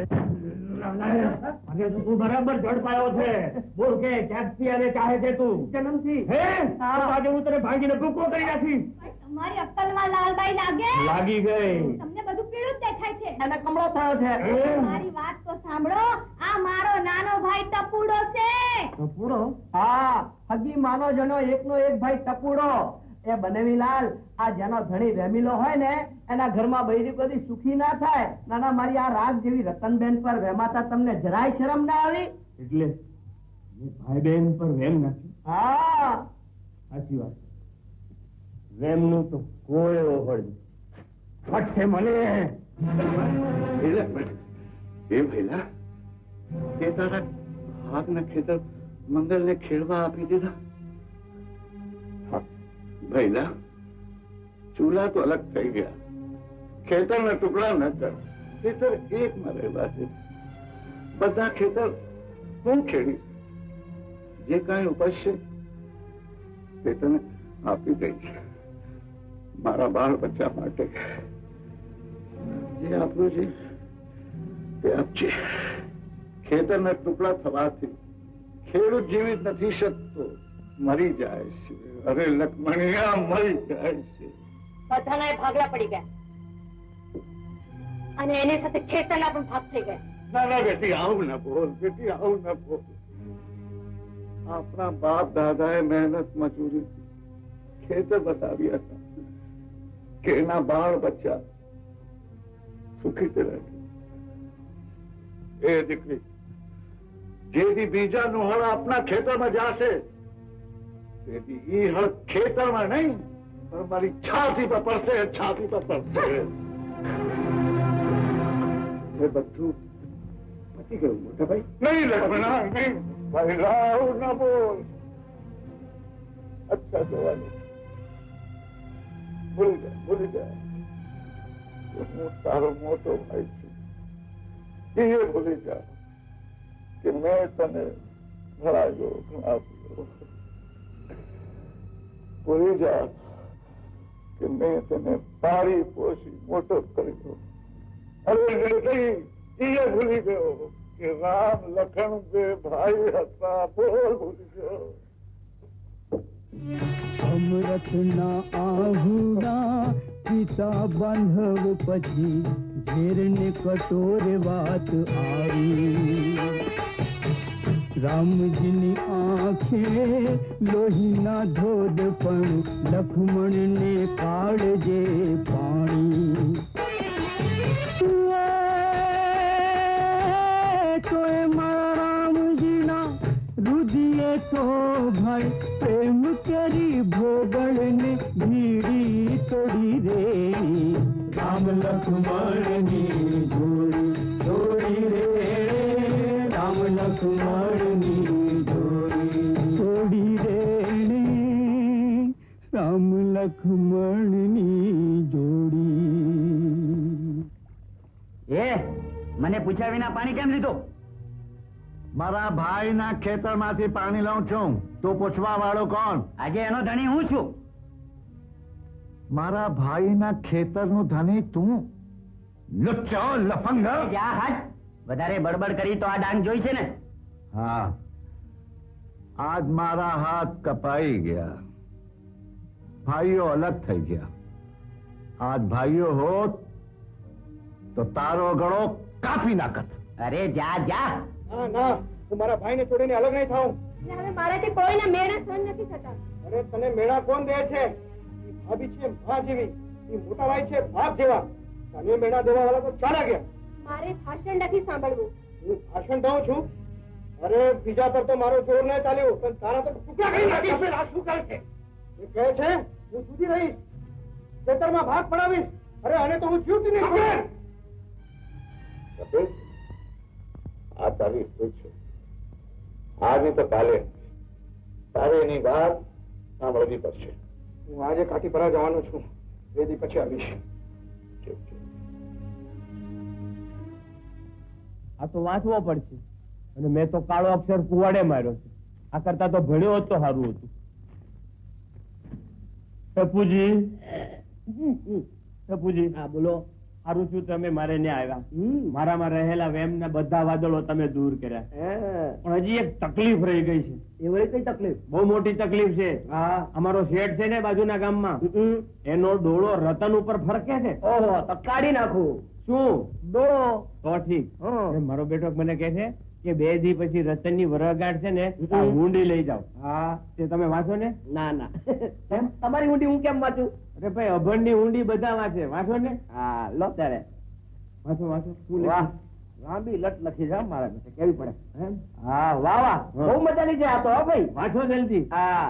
તું બરાબર ઝડપાયો છે. બોલ કે ક્યાંથી આને ચાહે છે તું? જન્મથી. હે? આજે હું તને ભાંગીને ભૂક્કો કરી નાખીશ. તમારી અક્કલમાં લાલબાઈ લાગે? લાગી ગઈ. તમને બધું પીળું જ દેખાય છે. એને કમળો થયો છે. મારી વાત તો સાંભળો. આ મારો નાનો ભાઈ ટપુડો છે. ટપુડો? હા, હજી માનો જનો એકનો એક ભાઈ ટપુડો. એ બનેવીલાલ, આ જેનો ધણી વેમીલો હોય ને એના ઘરમાં બૈરી કદી સુખી ના થાય. નાના, મારી આ રાગ જેવી રતનબેન પર વેમાતા તમને જરાય શરમ ના આવી? એટલે ભાઈ બહેન પર વેમ નાખી? હા, સાચી વાત. વેમનું તો કોઈ ઓહળ ફટશે મને. એ ભૈલા, તે તારા હાથના ખેતર મંગલને ખેડવા આપી દીધા? ભૈલા, ચૂલા તો અલગ થઈ ગયા, ખેતરના ટુકડા ન કર. ખેતર એકમાં રહેવા છે. બધા ખેતર હું ખેડીશ. જે કાંઈ ઉપજશે તે તને આપી દઈશ. મારા બાળ બચ્ચા માટે જે આપણું છે તે આપજે. ખેતરના ટુકડા થવાથી ખેડૂત જીવિત નથી શકતો, મરી જાય છે. અરે લક્ષ્મણિયા, મરી જાય છે. બધાના ભાગલા પડી ગયા અને એની સાથે ખેતરના પણ ભાગ થઈ ગયા. ના ના બેટી, આવું ના બોલ. બેટી, આવું ના બોલ. આપણા બાપ દાદાએ મહેનત મજૂરી ખેતર બતાવ્યા હતા કે એના બાળ બચ્ચા સુખી રહે. એ દીકરી જેથી બીજાનું હળ આપણા ખેતરમાં જશે તેથી એ હળ ખેતરમાં નહીં પણ મારી છાતી પર પડશે, છાતી પર પડશે. એ બધું પતી ગયું મોટા ભાઈ. નહીં લક્ષ્મણા નહીં ભાઈ, રાવ ના બોલ. અચ્છા જવાનું ભૂલી જા. હું તારો મોટો ભાઈ છું. એ ભૂલી જા કે મેં તને ભણાવ્યો ભણાવ્યો. ભૂલી જા કે મેં તને પાળી પોષી મોટો કર્યો. અરે નહીં, એ ભૂલી ગયો કે રામ લખન બે ભાઈ હતા. બોલ ભૂલી ગયો. અમૃતના આહુડા પિતા બાંધવ પછી ઝેરને કટોરે વાત આવી. રામજીની આંખે લોહીના ધોધ પણ લક્ષ્મણને કાળજે પાણી. તો મારા રામજીના રુધિરે તો ભાઈ પ્રેમ કરી ભોગળને ભીડી તોડી રે. રામ લક્ષ્મણની જોડી રે, રામ લક્ષ્મણની જોડી રે, રામ લક્ષ્મણની જોડી. મને પૂછ્યા વિના પાણી કેમ લીધું? મારા ભાઈના ખેતરમાંથી પાણી લઉં છું. તું પૂછવા વાળો કોણ? આજે એનો ધણી હું છું. મારા ભાઈના ખેતરનું ધણી તું? લુચ્ચો લફંગ. જા હાથ. વધારે બડબડ કરી તો આ ડાંગ જોઈ છે ને. હા, આજ મારા હાથ કપાઈ ગયા. ભાઈઓ અલગ થઈ ગયા. આજ ભાઈઓ હોત તો તારો ગળો કાપી નાખત. અરે જા જા. ના, હું મારા ભાઈને છોડીને અલગ નહીં થાઉં. હવે મારાથી કોઈને મેળા સહન નથી થતા. અરે તને મેળા કોણ દે છે? ભાભી છે મા જેવી, મોટા ભાઈ છે બાપ જેવા. તને મેળા દેવા વાળા તો ચાલ્યા ગયા. મારે ભાષણ નથી સાંભળવું. હું ભાષણ દઉં છું. અરે બીજા પર તો મારો જોર નહીં ચાલ્યું, પણ તારા તો ટુકડા કરી નાખી. શું કરે છે? એ કહે છે હું સુધી રહીશ, ખેતરમાં ભાગ પડાવીશ. અરે આને તો હું જીવતી નહીં. આ તારી ભૂલ છે. આજે તો કાલે તારે એની વાત સાંભળવી પડશે. હું આજે કાઠીપરા જવાનો છું. 2 દી પછી આવીશ. આ તો વાંચવો પડશે. અને મેં તો કાળો અક્ષર કુવાડે માર્યો છે. આ કરતા તો ભણ્યો હોત તો સારું હતું. ટપુજી, ટપુજી. હા બોલો. સારું છું તમે મારે ન્યા આવ્યા. મારામાં રહેલા વેમના બધા વાદળો તમે દૂર કર્યા. પણ હજી એક તકલીફ રહી ગઈ છે. એવડી કઈ તકલીફ? બહુ મોટી તકલીફ છે. અમારો શેઠ છે ને બાજુના ગામમાં, એનો ડોળો રતન ઉપર ફરકે છે. ઓહો, તો કાઢી નાખું. શું ડોળો? તો ઠીક. મારો બેટો મને કહે છે કે 2 દી પછી રતન ની વરગાંઠ છે ને આ ઊંડી લઈ જાઓ. હા, તે તમે વાંચો ને? ના ના, તમારી ઊંડી હું કેમ વાંચું? અરે ભાઈ, અભણ ની ઊંડી બધા વાંચે. વાંચો ને? હા, લો ત્યારે વાંચો વાંચો. વાહ, લાંબી લટ લખી છે મારા પાસે, કેવી પડે. હા, વાહ વાહ, બહુ મજાની છે આ તો. ભાઈ વાંચો જલ્દી. હા.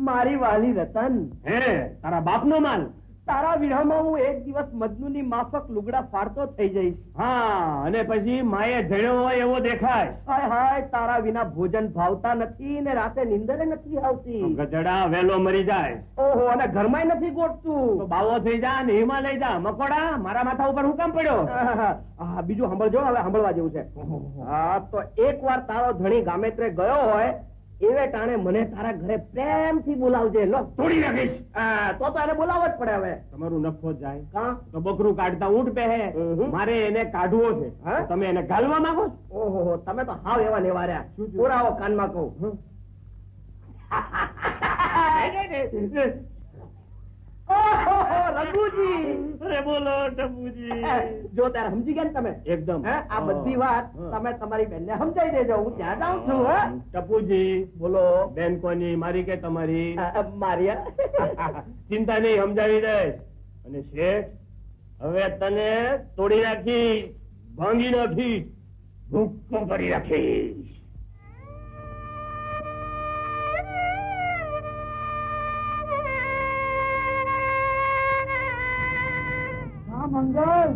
મારી વાલી રતન, હે તારા બાપ નો માલ. તારા વિરહમાં હું એક દિવસ મજનૂની માફક લુગડા ફાડતો થઈ જઈશ. હા, અને પછી માએ જણ્યો હોય એવો દેખાય. હાય હાય, તારા વિના ભોજન ભાવતા નથી ને રાતે નીંદરે નથી આવતી. ગધડા વેલો મરી જાય. ઓહો, અને ઘરમાં નથી ગોઠતું. તો બાવો થઈ જા ને હિમા લઈ જા. મકોડા, મારા માથા ઉપર હું કામ પડ્યો? હા, બીજું સાંભળજો, હવે સાંભળવા જેવું છે. હા, તો એક વાર તારો ધણી ગામેત્રે ગયો હોય એવે ટાણે મને તારા ઘરે પ્રેમથી બોલાવજે. લો, તોડી નાખીશ. તો એને બોલાવવો જ પડે. હવે તમારું નફો જાય. કા તો બકરું કાઢતા ઊંટ પહેરે. મારે એને કાઢવો છે. તમે એને ગાલવા માંગો છો? ઓહો, તમે તો હાવ એવા નેવાર્યા. પુરાવો કાનમાં કહું. રઘુજી અરે બોલો ટપુજી. જો ત્યારે સમજી ગયા ને તમે એકદમ. આ બધી વાત તમે તમારી બેનને સમજાઈ દેજો. હું ત્યાં જાઉં છું. ટપુજી બોલો. બેન કોની, મારી કે તમારી? મારિયા. ચિંતા નહીં, સમજાવી દઈશ. અને શેઠ, હવે તને તોડી નાખી, ભાંગી નાખી, ભૂક્કો કરી રાખીશ. મંગલ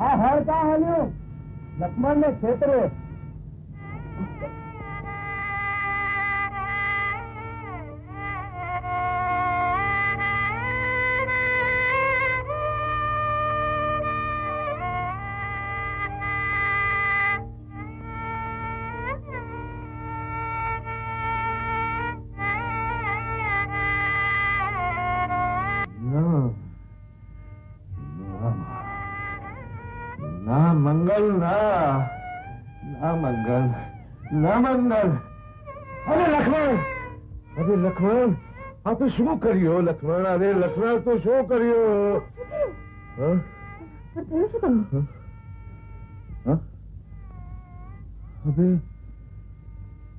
આ હળ કા હાલ્યું લક્ષ્મણ ને ક્ષેત્રે ના મંગલ, ના ના મંગલ, ના મંગલ. અરે લક્ષ્મણ, અરે લક્ષ્મણ, આ તો શું કર્યો લક્ષ્મણ? અરે લક્ષ્મણ, તો શું કર્યો? હવે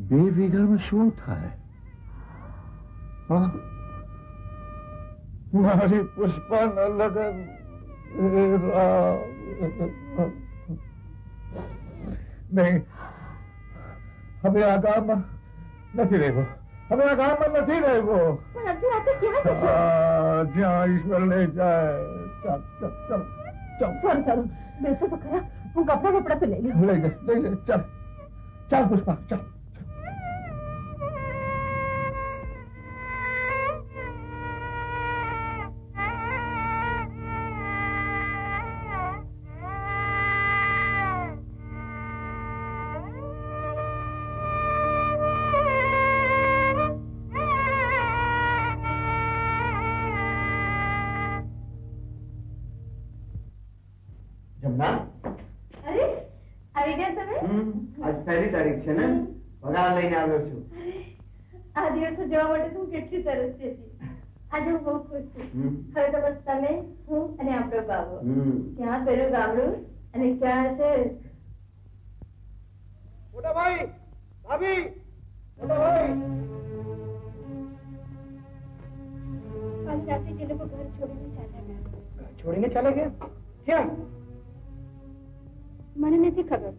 2 વીઘામાં શું થાય? મારી પુષ્પાના લગન. નહીં, હવે આ ગામમાં નથી રહેવો. હવે આ ગામમાં નથી રહેવો. જ્યાં ઈશ્વર લઈ જાય. ચાલ ચાલ ચાલ ચાલ. સારું સારું, બેસો તો ખરા. હું કપડા બપડા તો લઈ લઉં. લઈ લે, લઈ લે. ચાલ ચાલ પુષ્પા, ચાલ. આજ 1 તારીખ છે ને? પગાર લઈને આવ્યો છું. આ દિવસો જોવા માટે હું કેટલી સરસ છે. આજે હું બહુ ખુશ છું. હવે તો બસ તમે, હું અને આપણો બાબો. ક્યાં પેલું ગામડું અને ક્યાં હશે મોટા ભાઈ, ભાભી, મોટા ભાઈ. કાલ રાતે જે લોકો ઘર છોડીને ચાલ્યા ગયા. છોડીને ચાલે ગયા? કેમ? મને નથી ખબર.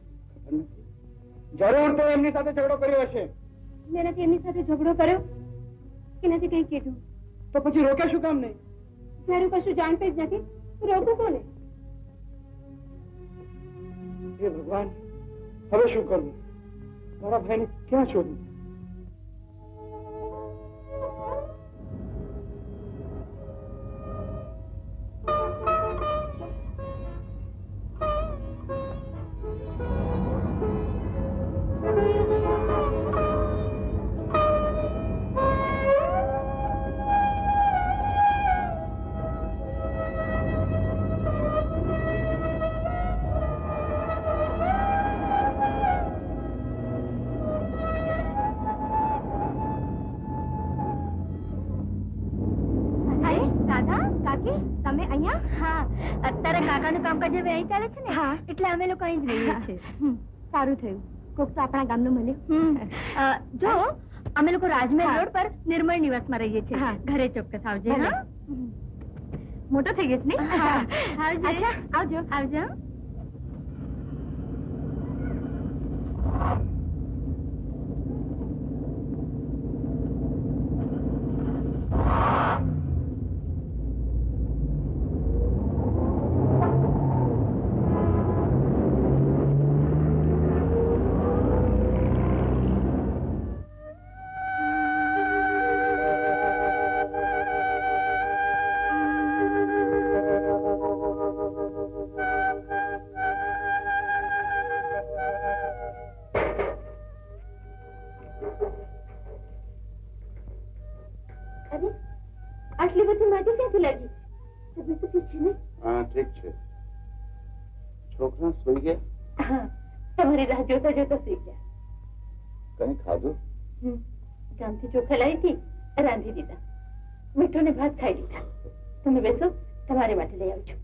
જરૂર તો એમની સાથે ઝઘડો કર્યો હશે. મેં નથી એમની સાથે ઝઘડો કર્યો કે નથી કઈ કીધું. તો પછી રોક્યા શું કામ નહીં? જયારે કશું જાણતા જ નથી રોકું કોને? હે ભગવાન, હવે શું કરવું? મારા ભાઈને ક્યાં શોધવું? સારું થયું, કોક તો આપણા ગામનું મળ્યું. જો અમે લોકો રાજમહેલ રોડ પર નિર્મળ નિવાસમાં રહીએ છીએ. ઘરે ચોક્કસ આવજે. મોટો થઈ ગયો છે ને? આવજો. આવજો. આટલી બધી માટી ક્યાંથી લાગી? તબિયત તો ઠીક છે ને? હા ઠીક છે. છોકરા સુઈ ગયા? હા, તમારી રાહ જોતા જોતા સુઈ ગયા. કઈ ખાધું? ગામથી ચોખા લાવી હતી, રાંધી દીધા. મીઠો ને ભાત ખાઈ લીધા. તમે બેસો, તમારી માટે લઈ આવું છું.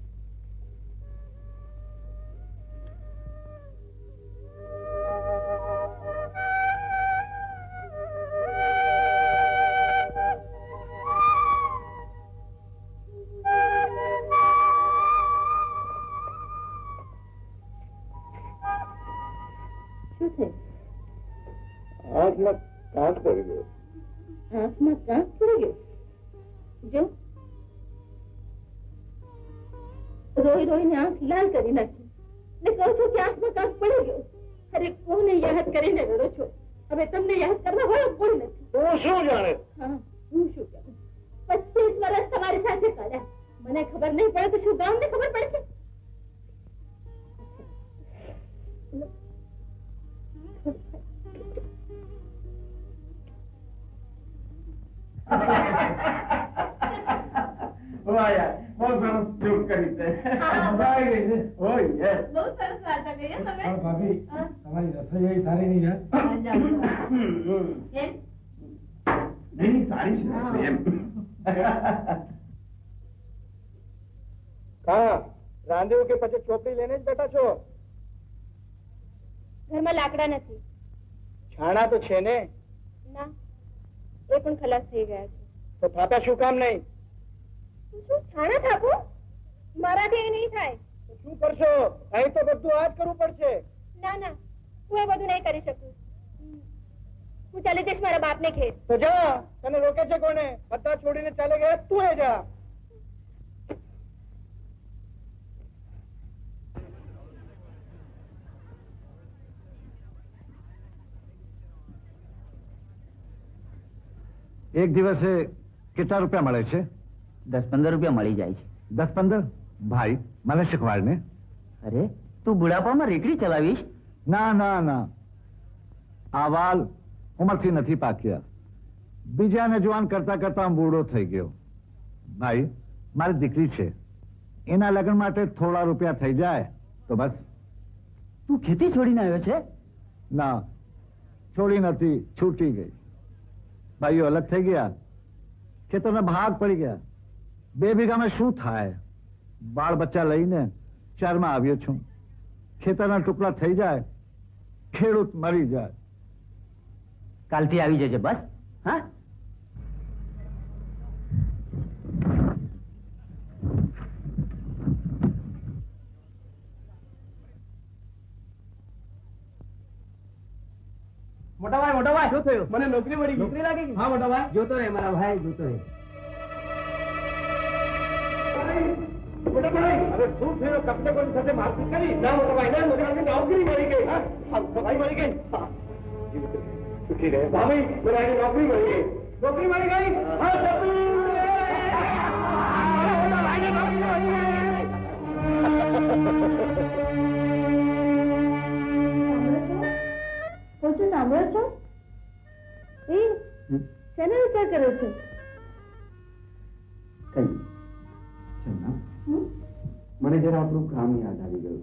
આંખમાં કાંચ પડી ગયો. આંખમાં કાંચ પડી ગયો? જો રોઈ રોઈને આંખ લાલ કરી નાખી ને કહો છો કે આંખમાં કાંચ પડી ગયો. અરે કોને યાદ કરીને રડો છો? હવે તમને યાદ કરવા વાળો કોઈ નથી. તું શું જાણે? હા, હું શું કરું? 25 વર્ષ તમારી સાથે કાઢ્યા, મને ખબર નહીં પડે તો શું ગામને ખબર પડશે? વાહ યાર, બહુ સરસ જોક કરી તે. મજા આવી ગઈ છે. ઓહ યસ. બહુ સરસ વાર્તા કહી તમે. હા ભાભી, તમારી રસોઈ સારી નહીં યાર. કેમ? નહીં સારી છે એમ. કहाँ રાંધ્યું કે પછી ચોપડી લઈને જ બેઠા છો? ઘરમાં લાકડા નથી. છાણા તો છે ને? ના, એ પણ ખલાસ થઈ ગયા છે. તો થાપ્યા શું કામ નહીં? શું છાણા થાપો? મારાથી એ નહીં થાય. તો શું કરશો? અહીં તો બધું આ જ કરવું પડશે. ના ના, હું એ બધું નહીં કરી શકું. હું ચાલી જઈશ મારા બાપને ઘેર. તો જા, તને રોકે છે કોને? બધા છોડીને ચાલે ગયા, તું એ જા. એક દિવસે કેટલા રૂપિયા મળે છે? 10-15 રૂપિયા મળી જાય છે. 10-15? ભાઈ મને શીખવાડ ને. અરે તું બુઢાપામાં રેકડી ચલાવીશ? ના ના ના, આ વાલ ઉંમરથી નથી પાક્યા. બીજાને જવાન કરતા કરતા હું બૂઢો થઈ ગયો. ભાઈ મારી દીકરી છે, એના લગ્ન માટે થોડા રૂપિયા થઈ જાય તો બસ. તું ખેતી છોડીને આવ્યો છે? ના, છોડી નથી, છૂટી ગઈ. ભાઈઓ અલગ થઈ ગયા, ખેતરના ભાગ પડી ગયા. 2 વીઘામાં શું થાય? બાળ બચ્ચા લઈને શહેરમાં આવ્યો છું. ખેતરના ટુકડા થઈ જાય, ખેડૂત મરી જાય. કાલથી આવી જજે બસ. હા, મોટા ભાઈ શું થયું? મને નોકરી મળી ગઈ. નોકરી લાગી ગઈ? હા મોટા ભાઈ. જોતો રહે મારા ભાઈ, જોતો રહે. મોટા ભાઈ, હવે શું થયું? કપડે કોઈ સાથે મારપીટ કરી? ના મોટા ભાઈ, ના મોટા ભાઈ, નોકરી મળી ગઈ. હા, ભાઈ મળી ગઈ. સુખી રહે ભાઈ, મને નોકરી મળી ગઈ. નોકરી મળી ગઈ. હા, નોકરી સાંભળો છો? એ શેનો વિચાર કર્યો છો? કઈ મને જરા આપણું કામ યાદ આવી ગયું.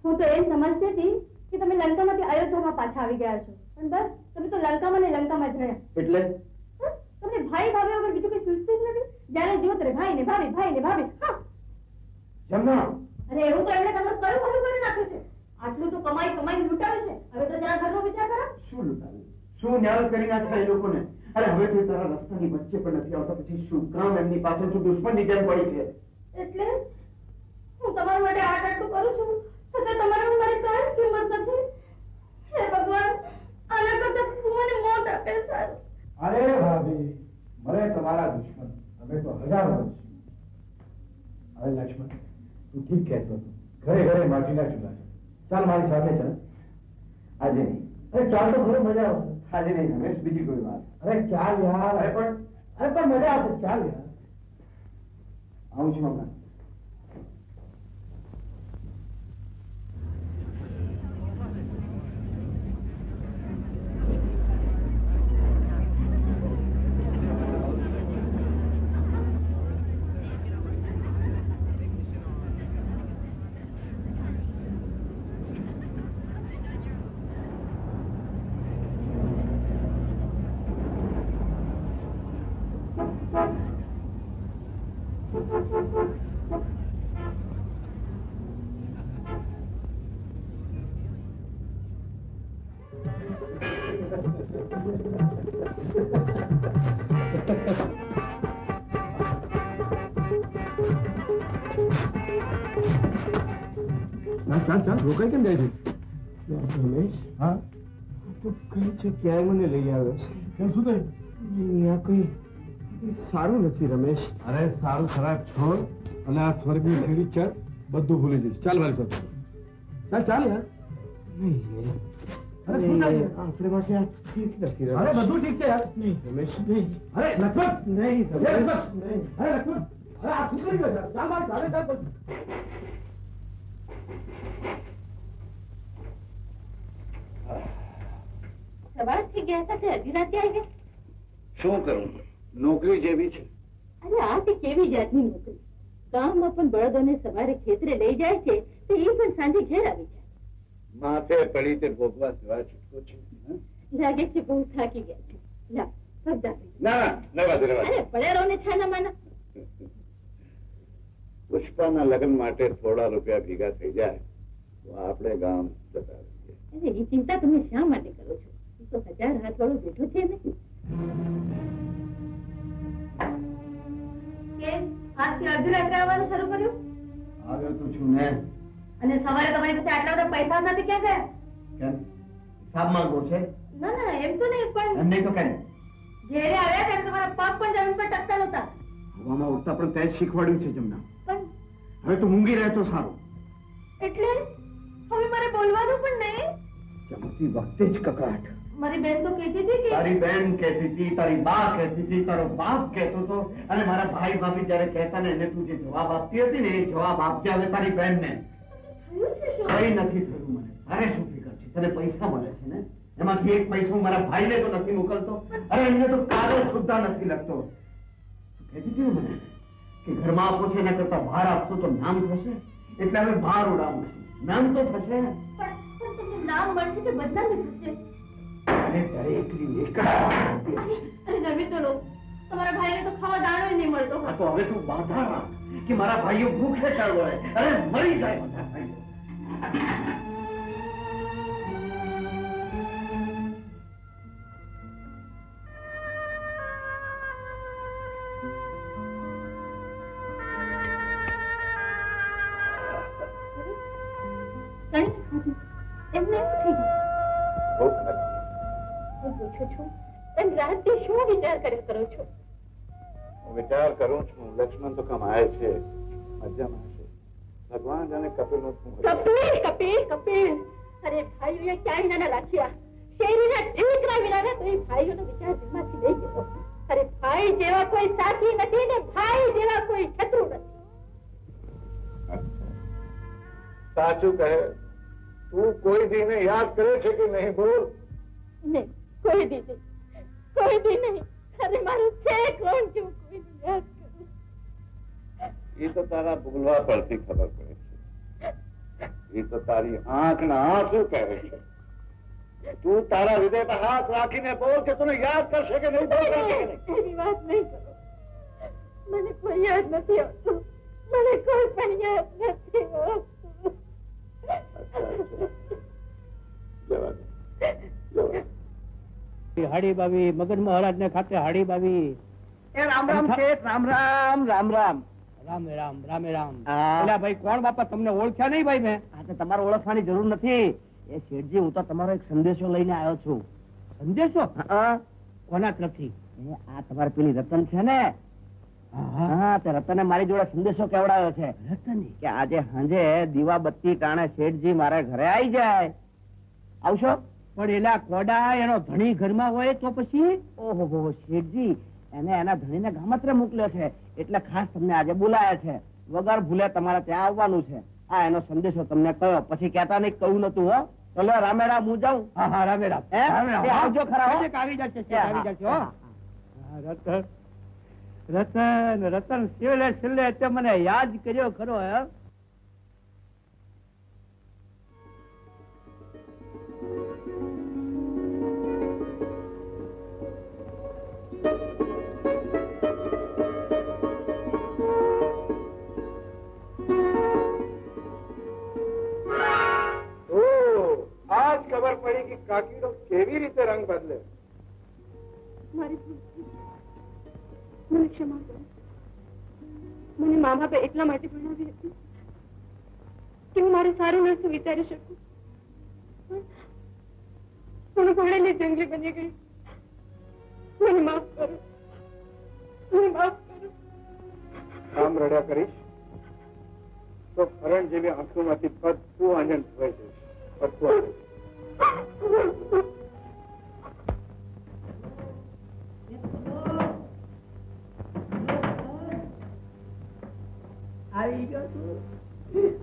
હું તો એમ સમજતી હતી કે તમે લંકામાંથી અયોધ્યામાં પાછા આવી ગયા છો, પણ બસ તમે તો લંકામાં ને લંકામાં જ રહ્યા. એટલે તમને ભાઈ ભાભી વગર બીજું કઈ સૂચતું જ નથી? જ્યારે જુઓ ત્યારે ભાઈ ને ભાભી, ભાઈ ને ભાભી. જમા. અરે એવું તો એમણે તમારું કયું ખરું કરી નાખ્યું છે? આટલું તો કમાઈ કમાઈ લૂંટાવ્યું છે. હવે તો જરા ઘરનો વિચાર કરો. શું લૂંટાવ્યું? શું ન્યાય કરી નાખ્યા એ લોકોને? અરે હવે તો તારા રસ્તાની વચ્ચે પણ નથી આવતા, પછી શું કામ એમની પાછળ તું દુશ્મનની જેમ પડી છે? એટલે હું તમારા માટે આટલું કરું છું, છતાં તમારે મારી કાંઈ કિંમત નથી. હે ભગવાન, આના કરતા તું મને મોત આપે સારું. અરે ભાભી, મને તમારા દુશ્મન અમે તો હજારો વર્ષ. હવે લક્ષ્મણ, તું ઠીક કહેતો હતો, ઘરે ઘરે માટીના ચૂલા છે. ચાલ મારી સાથે ચાલ. આજે નહીં. અરે ચાલ તો ખરો, મજા આવશે. આજે નહીં રમેશ, બીજી કોઈ વાત. અરે ચાલ યાર. અરે પણ મજા આવશે. ચાલ યાર. આવું છું હમણાં. ચાલ ચાલ રોકાઈ કેમ જાય છે? રમેશ, હા તું કઈ જગ્યાએ મને લઈ આવ્યો છે? કેમ શું થયું? અહીંયા કઈ સારું નથી રમેશ. અરે સારું ખરાબ છોડ અને આ સ્વર્ગની સીડી ચડ, બધું ભૂલી જઈશ. ચાલ મારી સાથે. ચાલ ચાલ યાર. નહીં અરે શું થાય છે? આપણે માટે આ ઠીક નથી અરે રમેશ. બધું ઠીક છે યાર. નહીં રમેશ, નહીં. અરે લક્ષ્મણ, નહીં અરે રમેશ, લક્ષ્મણ, નહીં. અરે લક્ષ્મણ, અરે આ શું કરી રહ્યો છે? ચાલ મારી સાથે ચાલ. સવાર થઈ ગયા સાથે હજી રાતે આવી ગયા. શું કરું, નોકરી જેવી છે. અરે આ તે કેવી જાતની નોકરી? ગામમાં પણ બળદોને સવારે ખેતરે લઈ જાય છે તો એ પણ સાંજે ઘેર આવી જાય. માથે પડી તે ભોગવા સિવાય છૂટકો છે. લાગે છે બહુ થાકી ગયા છે. લા, પગ દાબી. ના રહેવા દે, રહેવા દે. અરે પડેલો ને છાના માના. પુષ્પાના લગ્ન માટે થોડા રૂપિયા ભેગા થઈ જાય તો આપણે ગામ જતા રહીએ. અરે એ ચિંતા તમે શા માટે કરો છો? એ તો 1000 હાથ વાળો બેઠો છે ને. કેમ આજથી અડધી રાત્રે આવવાનું શરૂ કર્યું? આવ્યો તો છું ને. અને સવારે તમારી પાસે આટલા બધા પૈસા નથી ક્યાં ગયા? કેમ હિસાબ માંગવો છે? ના ના એમ તો નહીં, પણ એમને તો કઈ જ્યારે આવ્યા ત્યારે તમારા પગ પણ જમીન પર ટકતા નહોતા. હવામાં ઉડતા પણ તે જ શીખવાડ્યું છે જમના. પણ હવે તો મૂંગી રહે તો સારું. એટલે હવે મારે બોલવાનું પણ નહીં. જમતી વખતે જ કકડાટ. મારી બેન તો કહેતી હતી કે તારી બેન કહેતી હતી, તારી બા કહેતી હતી, તારો બાપ કહેતો હતો, અને મારા ભાઈ ભાભી જયારે કહેતા ને એને તું જે જવાબ આપતી હતી ને એ જવાબ આપજે હવે તારી બેન ને. થયું છે શું? કઈ નથી થયું મને. તારે શું ફિકર છે? તને પૈસા મળે છે ને, એમાંથી એક પૈસો મારા ભાઈને તો નથી મોકલતો. અરે એમને તો કાગળ સુદ્ધા નથી લખતો. કહેતી હતી ને મને કે ઘરમાં આપો છે એના કરતા બહાર આપશો તો નામ થશે, એટલે હવે બહાર ઉડાવું છું. નામ તો થશે. પણ તમને નામ મળશે કે બદનામી થશે? અરે તારે એકલી એક જ અરે જમી તો લો. તમારા ભાઈને તો ખાવા દાણો નહીં મળતો. આ તો હવે તું બાધા રાખ કે મારા ભાઈઓ ભૂખે ચડવાય. અરે મરી જાય બધા ભાઈઓ. એમને એમ થઈ ગયું. ભૂખ નથી. હું પૂછું છું એમ રાતે શું વિચાર કર્યા કરો છો? હું વિચાર કરું છું લક્ષ્મણ તો કમાય છે, મજામાં છે. ભગવાન જાણે કપિલનું શું હશે. કપિલ કપિલ કપિલ. અરે ભાઈઓએ ક્યાંય ના રાખ્યા. શેરીના ઠીકરા વિના તો એ ભાઈઓનો વિચાર દિમાગથી લઈ ગયો. અરે ભાઈ જેવા કોઈ સાથી નથી ને ભાઈ જેવા કોઈ શત્રુ નથી. સાચું કહે. તું કોઈ દીને યાદ કરે છે કે નહીં? બોલ. નહીં, કોઈ દી નહીં, કોઈ દી નહીં. અરે મારું છે કોણ છું કોઈ યાદ કરું. એ તો તારા બોલવા પરથી ખબર પડે છે. એ તો તારી આંખના આંસુ કહે છે. તું તારા હૃદય પર હાથ રાખીને બોલ કે તને યાદ કરશે કે નહીં? બોલ કે નહીં? એની વાત નહીં કરો. મને કોઈ યાદ નથી આવતું. મને કોઈ પણ યાદ નથી આવતું. હાડી બાવી મગન મહારાજ ને ખાતે હાડી બાવી. રામ રામ શેઠ. રામ રામ. રામ રામ. રામે રામ રામે રામ. હા. એટલે ભાઈ કોણ બાપા, તમને ઓળખ્યા નહીં ભાઈ મેં? આ તો તમારે ઓળખવાની જરૂર નથી. એ શેઠજી હું તો તમારો એક સંદેશો લઈને આવ્યો છું. સંદેશો? હા. કોના તરફથી? આ તમારે પેલી રતન છે ને, હા તે રતને મારી જોડે સંદેશો કેવડાવ્યો છે. રતની? કે આજે સાંજે દીવા બત્તી ટાણે શેઠજી મારા ઘરે આવી જાય. આવશો? પણ એલા કોડા એનો ધણી ઘરમાં હોય તો પછી? ઓહો શેઠજી એને એના ધણીને ગામત્રે મોકલ્યો છે એટલે ખાસ તમને આજે બોલાયા છે. વગર ભૂલે તમારે ત્યાં આવવાનું છે. આ એનો સંદેશો તમને કહ્યો, પછી કહેતા નહીં કહ્યું નતું. હો ચલો રામે રામ. હું જાઉં? હા હા રામે રામ. હે? રામે રામ. એ આવજો ખરા. હો? આવી જશે આવી જશે. હો રતન રતન રતન છેલ્લે છેલ્લે તે મને યાદ કર્યો ખરો. હે આજ ખબર પડી કે કાકીનો કેવી રીતે રંગ બદલે. મારી ભૂલ થઈ. મને ક્ષમા કરો. મને મા બાપે એટલા માટે ભણાવી હતી કે હું મારું સારું નરસું વિચારી શકું. હું ભણેલી જંગલી બની ગઈ. મને માફ કરો. મને માફ કરો. આમ રડ્યા કરીશ તો હરણ જેવી આંખોમાંથી બધું આનંદ થઈ જશે. બધું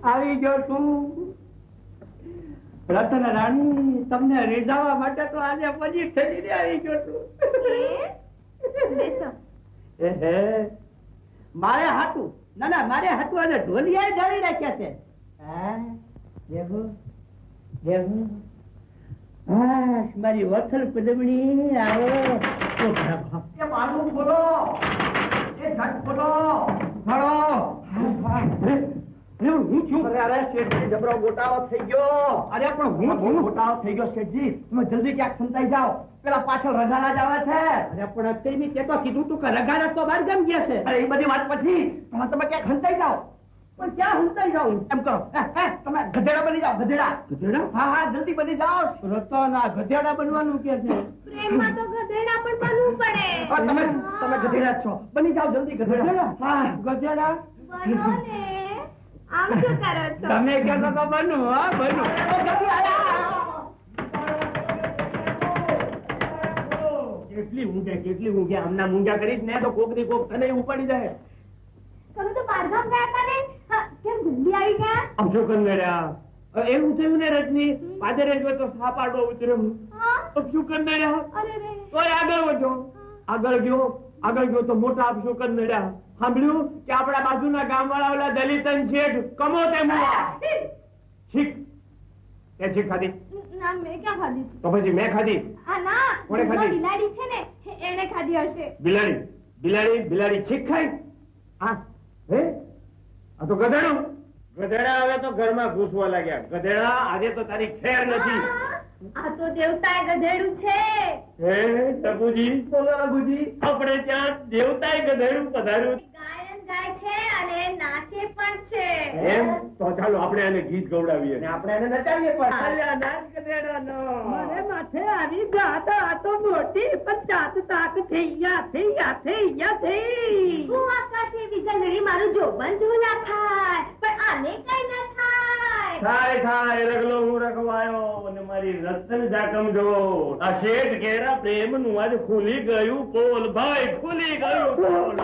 આવી ગયો છું. રતન રાણી, તમને રીઝાવવા માટે તો આજે પછી થઈને આવી ગયો છું. મારે હાથું મારે હાથું આજે ઢોલિયા ડાળી રાખ્યા છે. મારી વથલ પદમણી આવો. મારું બોલો, એ ઝટ બોલો. જબરો ગોટાળો થઈ ગયો. અરે પણ હું ગોટાળો થઈ ગયો શેઠજી. તમે જલ્દી ક્યાંક સંતાઈ જાઓ. પેલા પાછળ રઘાના જ આવે છે. અરે પણ અત્યારે તે તો કીધું તું કે રઘાના તો બહાર કેમ ગયા છે? અરે એ બધી વાત પછી તમે ક્યાંક સંતાઈ જાઓ. પણ ક્યાં સંતાઈ જાઓ? એમ કરો તમે ગધેડા બની જાઓ. ગધેડા? હા હા, જલ્દી બની જાઓ. રતના ગધેડા બનવાનું કે છે? પ્રેમમાં તો ગધેડા પણ બનવું પડે. તમે ગધેડા છો. બની જાઓ જલ્દી ગધેડા. હા ગધેડા બનો ને. આમ શું કરો છો? તમે કહેતો તો બનું. હા બનું. કેટલી ઊંઘે આમના મૂંગા કરીશ ને તો કોક ની કોક તને ઉપાડી જાય. તમે તો બહારગામ ગયા હતા ને, કેમ જલ્દી આવી ગયા? આમ શું કંદડ્યા? એવું થયું ને રજની, પાદરે જો તો સાપાડો ઉતર્યો. શું કંદડ્યા? તો આગળ વધો. આગળ ગયો તો મોટા આપશું કંદડ્યા. સાંભળ્યું કે આપણા બાજુના ગામ વાળા ઓલા દલિતન શેઠ કમો તે મુવા છીક તે છીક ખાધી? ના, મેં ક્યાં ખાધી? તો પછી મેં ખાધી? ના, કોણે ખાધી? બિલાડી છે ને, એને ખાધી હશે. બિલાડી છીક ખાઈ? આ તો ગધેડું. ગધેડા હવે તો ઘરમાં ઘૂસવા લાગ્યા. ગધેડા આજે તો તારી ખેર નથી. આ તો દેવતાએ ગધેડું છે. હે ટપુજી? બોલો રઘુજી. આપણે ત્યાં દેવતાએ ગધેડું પધાર્યું. ગાયન ગાય છે અને નાચે પણ છે. એમ તો ચાલો આપણે એને ગીત ગવડાવીએ. આપણે એને નચાવીએ પણ. મારે માથે આવી ગાત આ તો મોટી પણ જાત તાક થઈ ગયા. હું આકાશે વિજંગરી મારું જોબન ઝૂલા થાય, પણ આને કઈ ન થાય. થાય રગલો હું રખવાયો અને મારી રતન જાકમ જો. આ શેઠ ઘેરા પ્રેમ નું આજ ખુલી ગયું પોલ. ભાઈ ખુલી ગયું પોલ.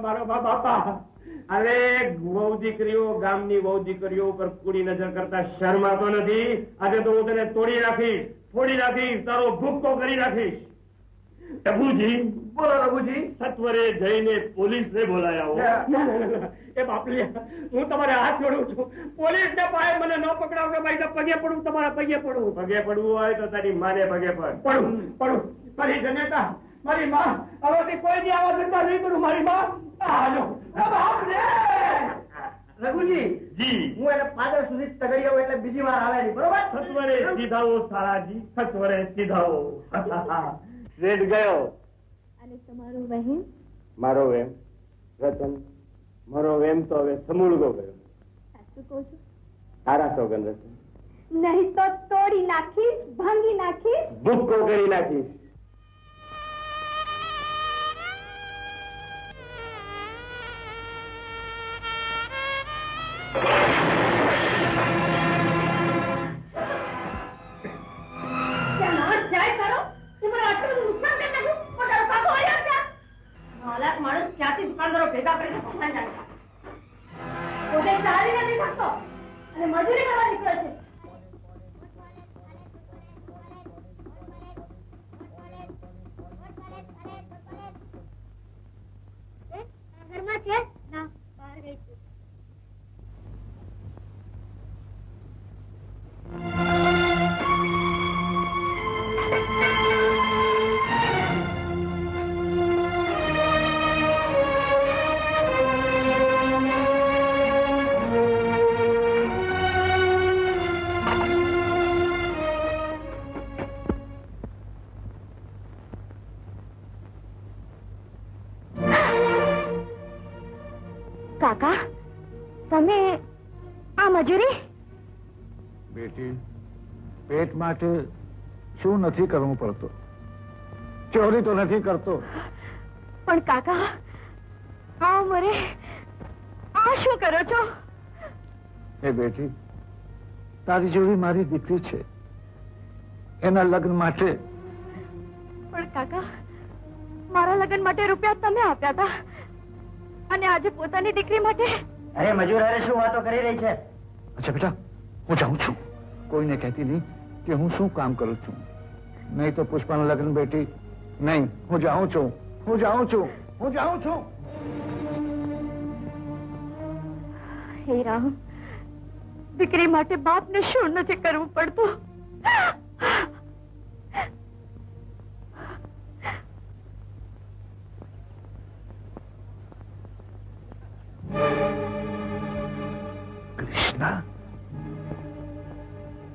મારો બાપા. અરે વહુ દીકરીઓ, ગામની વહુ દીકરીઓ ઉપર કુડી નજર કરતા શરમાતો નથી. આજે તો હું તને તોડી નાખીશ, ફોડી નાખીશ, તારો ભૂક્કો કરી નાખીશ. ટપુજી, બોલો રઘુજી. સત્વરે જઈને પોલીસને બોલાયા. એ બાપલી, હું તમારે હાથ જોડું છું. પોલીસ ને પાય મને ન પકડાવ કે ભાઈ પગે પડું, તમારા પગે પડું. પગે પડવું હોય તો તારી માને પગે પડું. મારી જનેતા, મારી માં, હવે કોઈ દી આવા ધંધા નહીં કરું. મારી માં રઘુજી જી, હું એને પાદર સુધી તગડ્યો એટલે બીજી વાર આવે નહીં. બરોબર? સત્વરે સીધાઓ સારાજી, સત્વરે સીધાઓ. રેડ ગયો. અને તમારો વહેમ? મારો વેમ રતન, મારો વેમ તો હવે સમૂળગો ગયો. સાચું કહું છું? તારા સોગંદ રતન. નહીં તો તોડી નાખીશ, ભાંગી નાખીશ, ભૂક્કો કરી નાખીશ. માણસ ક્યાંથી દુકાનદારો ભેગા કરીને પકડાઈ જાય. પોતે ચાલી નથી શકતો અને મજૂરી કરવા નીકળે છે. ઘરમાં છે? ના, બહાર ગઈ છું. કાકા તમે આ મજૂરી બેટી પેટ માટે શું નથી કરવું પડતું? ચોરી તો નથી કરતો. પણ કાકા આ ઉંમરે આ શું કરો છો? એ બેટી તારી જેવી મારી દીકરી છે, એના લગ્ન માટે. પણ કાકા મારા લગ્ન માટે રૂપિયા તમે આપ્યા હતા અને આજે પોતાની દીકરી માટે. અરે મજૂર, અરે શું વાતો કરી રહી છે? અચ્છા બેટા, હું જાઉં છું. કોઈને કહેતી નહીં કે હું શું કામ કરું છું. નહીં તો પુષ્પાનું લગ્ન બેટી નહીં. હું જાઉં છું, હું જાઉં છું, હું જાઉં છું. હે રામ, દીકરી માટે બાપને શું નથી કરવું પડતું. કૃષ્ણ,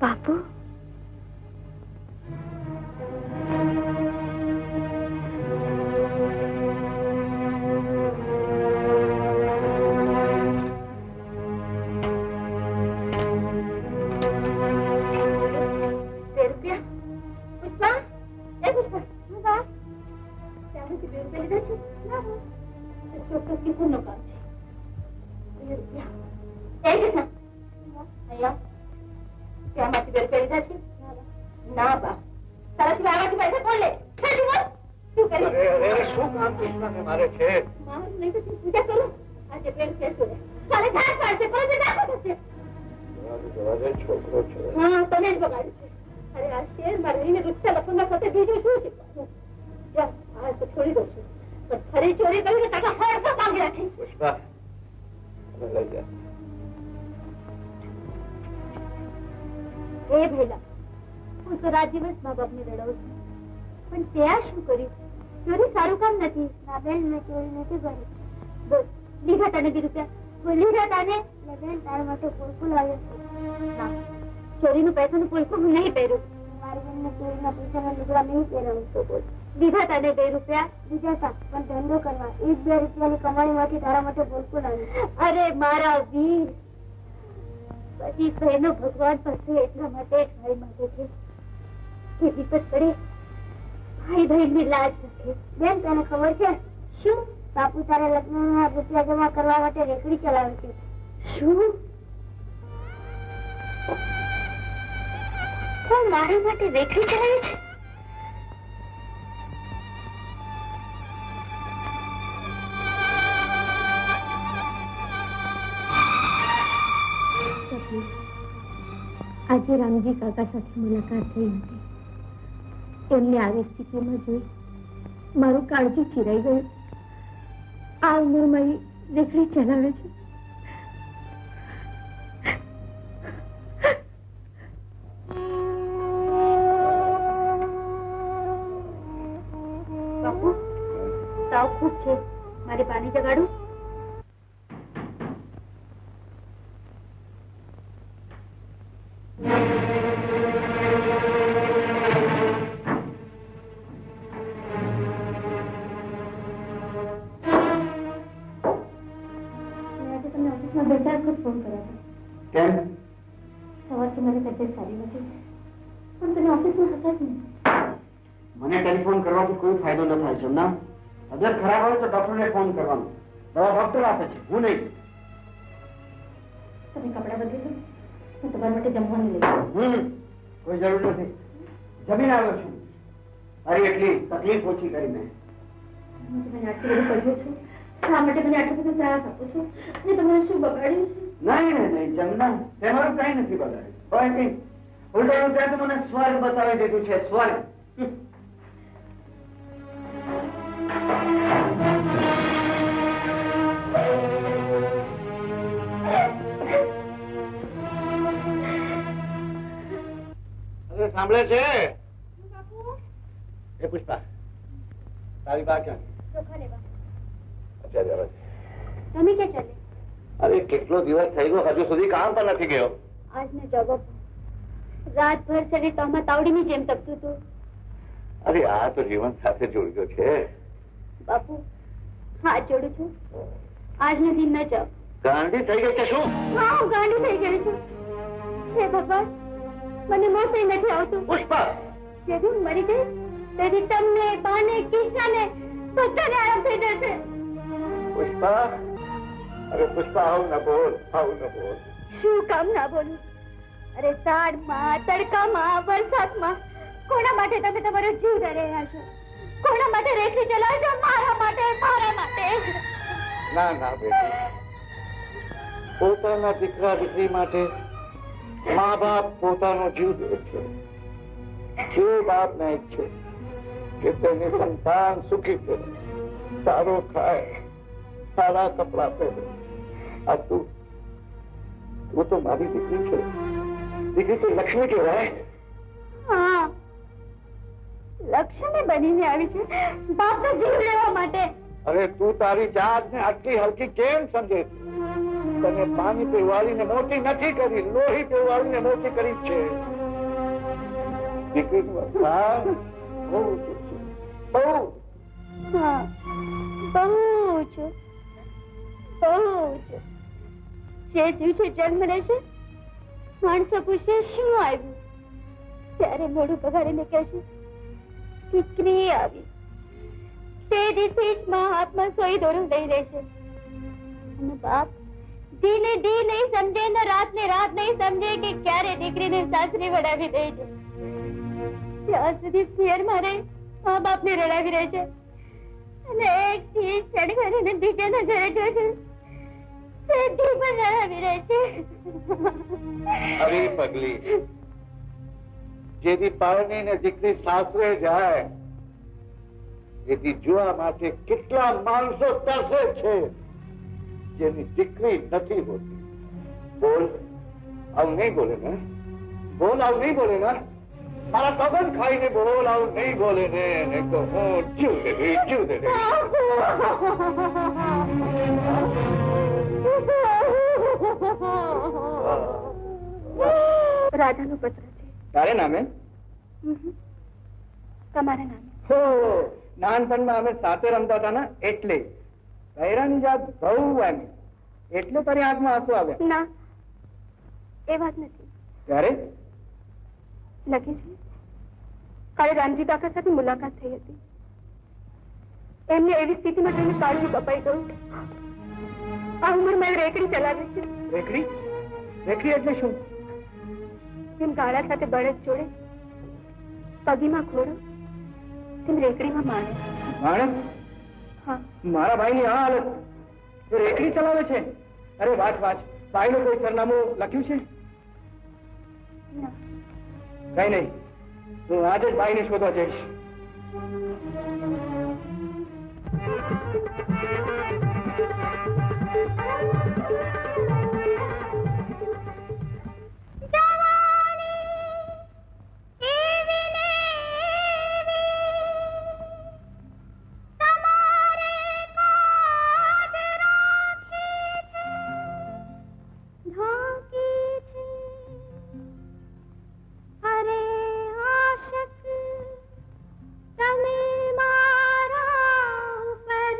બાપુ ચોરીનું પૈસાનું પુલકું હું નહીં પહેર્યું. દીધા તને 2 રૂપિયા બીજા હતા, પણ ધંધો કરવા 1-2 રૂપિયાની કમાણીમાંથી તારા માટે પુલકું લાવ્યું. અરે મારા વીર, બધી બહેનો ભગવાન પાસે એટલા માટે ભાઈ માંગે છે કે વિપત પડે ભાઈ બહેનની લાજ રાખે. બેન તને ખબર છે શું? બાપુ તારા લગ્નના રૂપિયા જમા કરવા માટે રેકડી ચલાવે છે. શું? કોણ મારા માટે રેકડી ચલાવે છે? આજે રામજી કાકા સાથે મુલાકાત થઈ હતી. એમને આવી સ્થિતિમાં જોઈ મારું કાળજી ચીરાઈ ગયું. આ ઉંમરમાં રેકડી ચલાવે છે. બાપુ તાવ ખૂબ છે, મારે પાણી જગાડું? મને ટેલિફોન કરવાથી કોઈ ફાયદો ન થાય. જમના તબિયત ખરાબ હોય તો ડોક્ટરને ફોન કરવાનો. દવા ડોક્ટર આપે છે, હું નહીં. તમે કપડા બદલી લો, હું તમારા માટે જમવાનું લઈ આવું. કોઈ જરૂર નથી, જમીને આવ્યો છું. અરે એટલી તકલીફ ઓછી કરીને હું તમને આટલું બધું કર્યું છું, શા માટે મને આટલો બધો ત્રાસ આપો છો? અને તમારે શું બગાડ્યું છે? નહીં નહીં જમના, તમારું કઈ નથી બગાડ્યું. કોઈ નહીં, ઉલટાનું ત્યાં તો મને સ્વર્ગ બતાવી દીધું છે. સ્વર્ગ. સાંભળે છે? એ પુષ્પા, તારી બા ક્યાં? તમે ક્યાં ચાલે? અરે કેટલો દિવસ થઈ ગયો, હજુ સુધી કામ પણ નથી ગયો. આજનો જવાબ રાતભર શરીર તોમાં તાવડીની જેમ તપતું હતું. અરે આ તો જીવન સાથે જોડ્યો છે. બાપુ હાથ જોડું છું, આજનો દિન ન જાઓ. ગાંડી થઈ ગઈ કે શું? હા, હું ગાંડી થઈ ગઈ છું. હે ભગવાન, મને મોસઈ નથી આવતું. પુષ્પા, જેથી હું મરી જઈશ તેથી તમને, બાને, કિશનાને બધાને આરામ થઈ જશે. પુષ્પા, અરે પુષ્પા, આવું ન બોલ, આવું ન બોલ. શું કામ ના બોલું? અરે તાડમાં, તડકામાં, વરસાદમાં કોના માટે તમે તમારો જીવ દઈ રહ્યા છો? કોના માટે રેખી ચલાવો છો? મારા માટે, મારા માટે. ના ના બેટી, પોતાના દીકરા દીકરી માટે મા બાપ પોતાનો જીવ દે છે. જે બાપ ને ઈચ્છે કે તેની સંતાન સુખી કરે, સારો ખાય, સારા કપડા પહેરે, આ તું તો મારી દીકરી છે. દીકરી તો લક્ષ્મી કહેવાય. હા, લક્ષ્મી બનીને આવી છે બાપનો જીવ લેવા માટે. અરે તું તારી જાતને આટલી હલકી કેમ સમજે છે? તને પાણી પીવાડીને મોટી નથી કરી, લોહી પીવાડીને મોટી કરી છે. દીકરીનું વખાણ બહુ ઊંચું છે, બહુ. હા, બહુ ઊંચું, બહુ ઊંચું. જે દિવસે જન્મ રહેશે માણસો પૂછે શું આવ્યું, ત્યારે મોઢું પગાડીને કહેશે દીકરી આવી. તે દિવસે જ મા હાથમાં સોઈ દોરું લઈ રહેશે. અને બાપ દીને દી નહીં સમજે ને રાત નહીં સમજે કે ક્યારે દીકરીને સાસરી વડાવી દેજો. ત્યાં સુધી ફેરમાં રહી મા બાપને રડાવી રહે છે અને એક થી ચડગાડીને બીજાના ઘરે જશે. અરે પગલી, જેથી પારણી ને દીકરી સાસરે જાય એથી જોવા માટે કેટલા માણસો તરસે છે જેની દીકરી નથી હોતી. બોલ, આવું નહીં બોલે ને? બોલ, આવું નહીં બોલે ને? મારા પગન ખાઈને બોલ, આવું નહીં બોલે ને? નહીં તો હું જીવ દે દે. રાધાનો પત્ર છે. તારે નામે? તમારા નામે. હો, નાનપણમાં અમે સાથે રમતા હતા ને એટલે. બૈરાની જાત બહુ આવી એટલે તારી આંખમાં આંસુ આવ્યા? ના, એ વાત નથી. ત્યારે લખી છે કાલે રામજી કાકા સાથે મુલાકાત થઈ હતી. એમને એવી સ્થિતિમાં જોઈને કાળજું કપાઈ ગયું. આ ઉંમરમાં એ રેકડી ચલાવે છે. રેકડી? રેકડી એટલે શું? તેમ ગાળા સાથે બળદ જોડે, પગીમાં ઘોડો, તેમ રેકડીમાં માણસ. માણસ? હા. મારા ભાઈની આ હાલત, એ રેકડી ચલાવે છે? અરે વાંચ વાંચ, ભાઈનું કોઈ સરનામું લખ્યું છે? ના. કઈ નહીં, હું આજે જ ભાઈને શોધવા જઈશ. તમે મારા ઉપર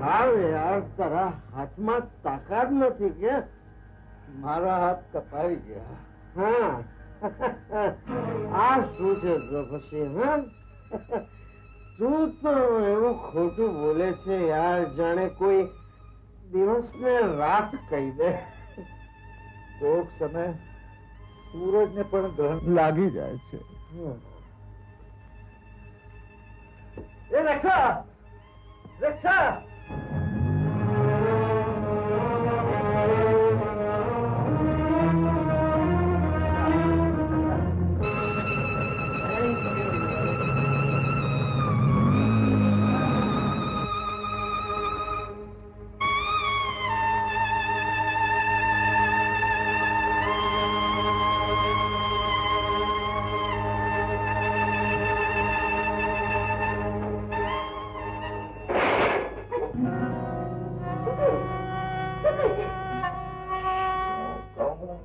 હાવ યાર, તારા હાથમાં તાકાત નથી કે? મારા હાથ કપાઈ ગયા. હા આ શું છે પછી? હા તું તો એવું ખોટું બોલે છે યાર, જાણે કોઈ દિવસ ને રાત કહી દે. કોક સમય સૂરજ ને પણ ગ્રહણ લાગી જાય છે. એ રક્ષા, રક્ષા!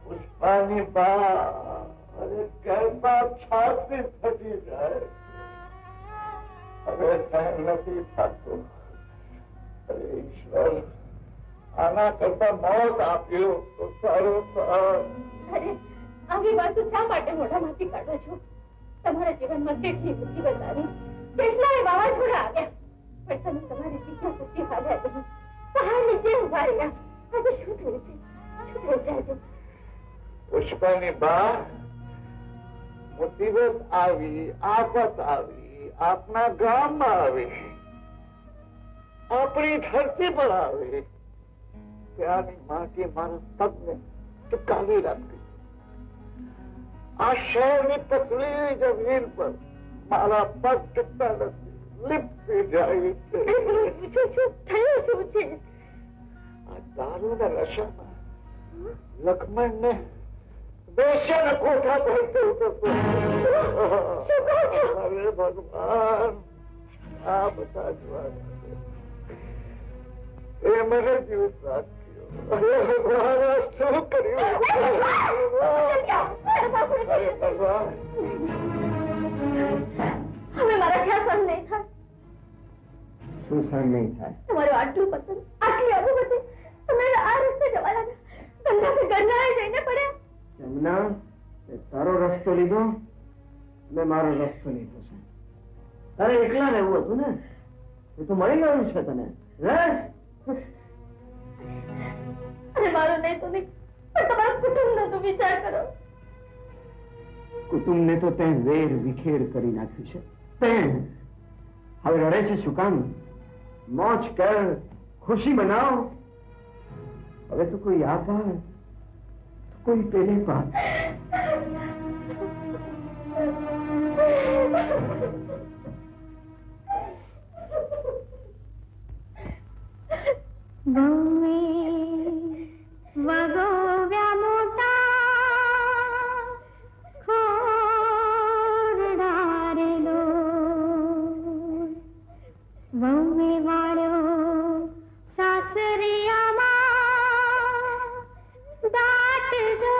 પુષ્પાની બા, અરે કહેતા છાતી ફટી જાય. હવે સહન નથી થતું. અરે ઈશ્વર, આના કરતા મોત આપ્યું તો સારું થાત. અરે આવી વાતો શા માટે મોઢામાંથી કાઢો છો? તમારા જીવનમાં કેટલી મુસીબત આવી, કેટલાય વાવાઝોડા આવ્યા, પણ તમે તમારી જિજ્ઞાસાથી હાલ્યા નહીં. પહાડ નીચે ઉભા રહ્યા. આજે શું થયું છે? શું થયું છે આજે? પુષ્પાની બા, મુસીબત આવી, આફત આવી, આપના ગામમાં આવી, આપણી ધરતી પર આવી. ત્યાંની માટી મારા પગને ટકાવી રાખી. આ શહેરની પથરીલી જમીન પર મારા પગ ટકતા નથી, લીપતી જાય છે. શું થયું? શું છે? આ દારૂના નશામાં લક્ષ્મણને બેસ્યાના કોઠા પર અરે ભગવાન, આ બધા એ મને જીવિત રાખ્યો. અરે ભગવાન, શું કર્યું? અરે ભગવાન, હવે મારા સહન નહીં થાય. શું સહન નહીં થાય? તમારું આટલું પસંદ, આટલી અનુભૂતિ, તમે આ રસ્તે જવા લાગ્યા. ગંગાએ જઈને પડ્યા. જમના, તારો રસ્તો લીધો, મેં મારો રસ્તો લીધો છે. તારે એકલા રહેવું હતું ને, એ તો મળી ગયું છે તને. અને મારું નહીં તો નહીં, પણ તમારા કુટુંબનો તો વિચાર કરો. કુટુંબને તો તે વેર વિખેર કરી નાખ્યું છે. તે હવે રડે છે શું કામ? મોજ કર, ખુશી મનાવ. હવે તો કોઈ આ પાર, કોઈ પેલે પાર. વગોવ્યા મોટા ખોરડારેલો, વહુએ વાળ્યો સાસરિયામાં દાટજો.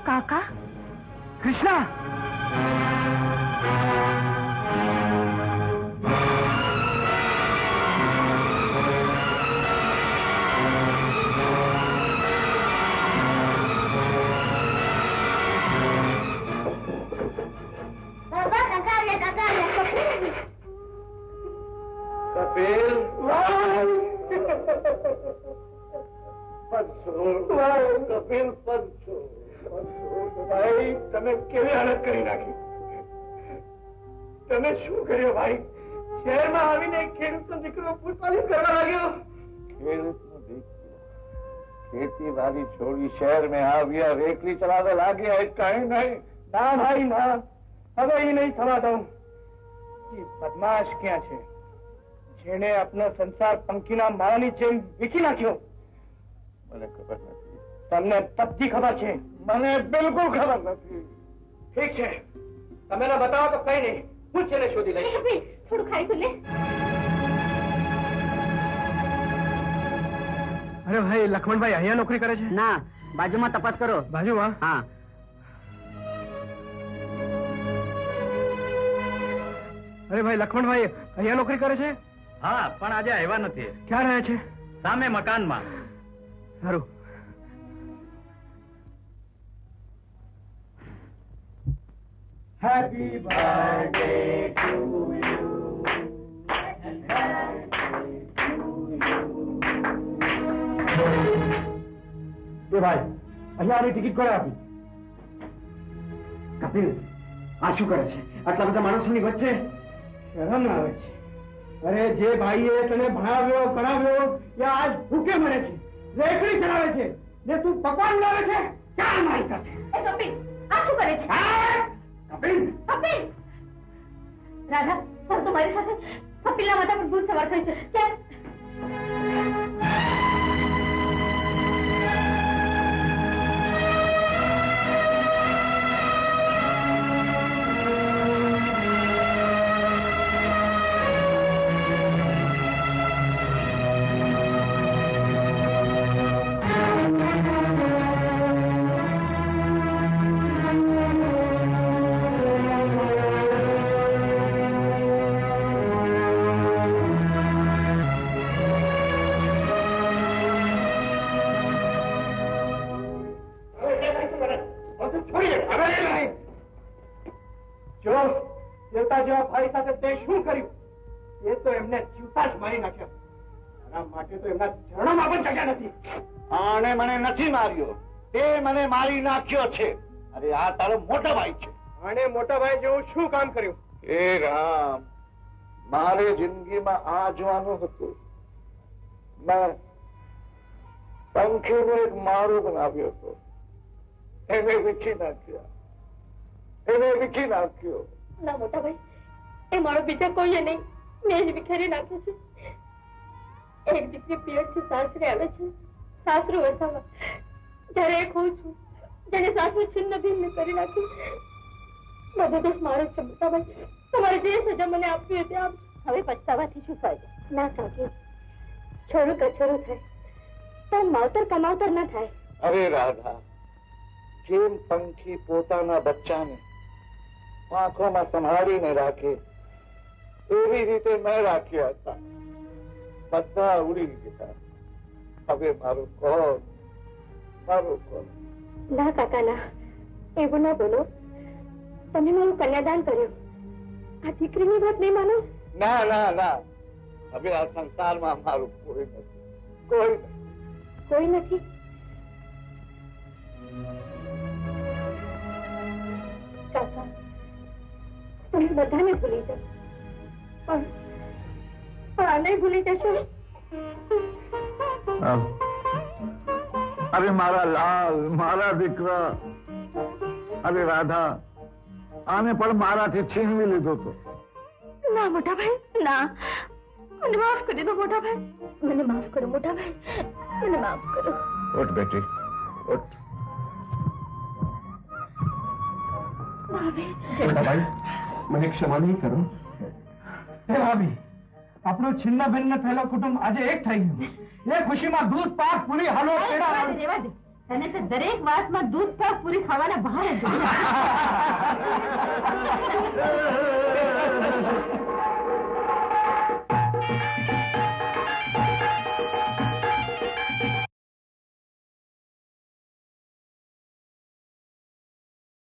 કાકા, કૃષ્ણા, કપિલ, કપિલ પંચો, ભાઈ તમે કેવી હાલત કરી નાખી? તમે શું કર્યું ભાઈ? શહેરમાં આવીને ખેડૂતનો દીકરો પૂછપાછ કરવા લાગ્યો. ખેડૂતનો દીકરો ખેતીવાડી છોડી શહેર में આવ્યા, રેકડી ચલાવવા લાગ્યા. કઈ નહીં. ના ભાઈ ના, હવે એ નહીં થવા દઉં. એ બદમાશ ક્યાં છે જેને આપનો સંસાર પંખીના માળાની જેમ વીખી નાખ્યો? મને ખબર નથી. તમને બધી ખબર છે? મને બિલકુલ ખબર નથી. ઠીક છે, તમે ના બતાવો તો કઈ નહીં, હું છે ને શોધી લઈશ. થોડું ખાઈ તો લે. અરે ભાઈ, લક્ષ્મણભાઈ અહીંયા નોકરી કરે છે? ના, બાજુમાં તપાસ કરો. બાજુમાં? હા. અરે ભાઈ, લક્ષ્મણભાઈ અહીંયા નોકરી કરે છે? હા, પણ આજે આવ્યા નથી. ક્યાં રહે છે? સામે મકાનમાં. સારું. Happy birthday to you. એ ભાઈ, અહીંયા આની ટિકિટ કોણે આપી? કપિલ, આ શું કરે છે આટલા બધા માણસોની વચ્ચે? શરમ આવે છે. અરે જે ભાઈએ તને ભણાવ્યો ગણાવ્યો એ આજ ભૂખે મરે છે, રેકડી ચલાવે છે, ને તું પકવાન લાવે છે. ચાલ મારી સાથે. એ કપિલ, આ શું કરે છે? કપિલ, કપિલ! રાધા, ચાલ તો મારી સાથે. કપિલના માથા પર ભૂત સવાર થઈ છે. ચાલ. આણે મને નથી માર્યો, તે મને મારી નાખ્યો છે. અરે આ તારો મોટો ભાઈ છે. આને મોટા ભાઈ જેવું શું કામ કર્યું? એ રામ, મારે જિંદગીમાં આ જોવાનું હતું. મેં પંખીને એક મારો બનાવ્યો હતો, એને વીખી નાખ્યો. ના મોટા ભાઈ, એ મારો બીજા કોઈએ નહીં, મેં જ વિખેરી નાખ્યો છે. એક દીકરી પિયરથી સાસરે આવે છે, સાસરું વસાવા. જ્યારે એક હું છું જેને સાસુ છિન્ન ભિન્ન કરી નાખી. બધો દોષ મારો જ છે મોટા ભાઈ. તમારે જે સજા મને આપવી હતી આપ. હવે પછતાવાથી શું ફાયદો? ના કાકી, છોરું કછોરું થાય તો માવતર કમાવતર ના થાય. અરે રાધા, જેમ પંખી પોતાના બચ્ચાને આંખોમાં સંભાળીને રાખે એવી રીતે મેં રાખ્યા હતા. બધા ઉડી ગયા. હવે મારું કોણ? ના કાકા ના, એવું ના બોલો. તમે મારું કન્યાદાન કર્યું, આ દીકરીની વાત નહીં માનો? ના ના ના, હવે આ સંસારમાં મારું કોઈ નથી. કોઈ નથી? કાકા, તમે બધાને ભૂલી જાઓ, પણ આને ભૂલી જશો? અરે મારા લાલ, મારા દીકરા. અરે રાધા, આને પણ મારાથી છીનવી લીધો તો. ના મોટા ભાઈ, ના. મને માફ કરી દો મોટા ભાઈ. મને માફ કરો મોટા ભાઈ, મને માફ કરો. ઉઠ બેટી, ઉઠ. મોટા ભાઈ, મને ક્ષમા નહીં કરો. હે ભાભી, આપણો છિન્ન ભિન્ન થયેલો કુટુંબ આજે એક થઈ ગયું. એ ખુશીમાં દૂધ પાક પૂરી હાલો પેડા. રેવા દે, તને તો દરેક વાતમાં દૂધ પાક પૂરી ખાવાના બહાર જ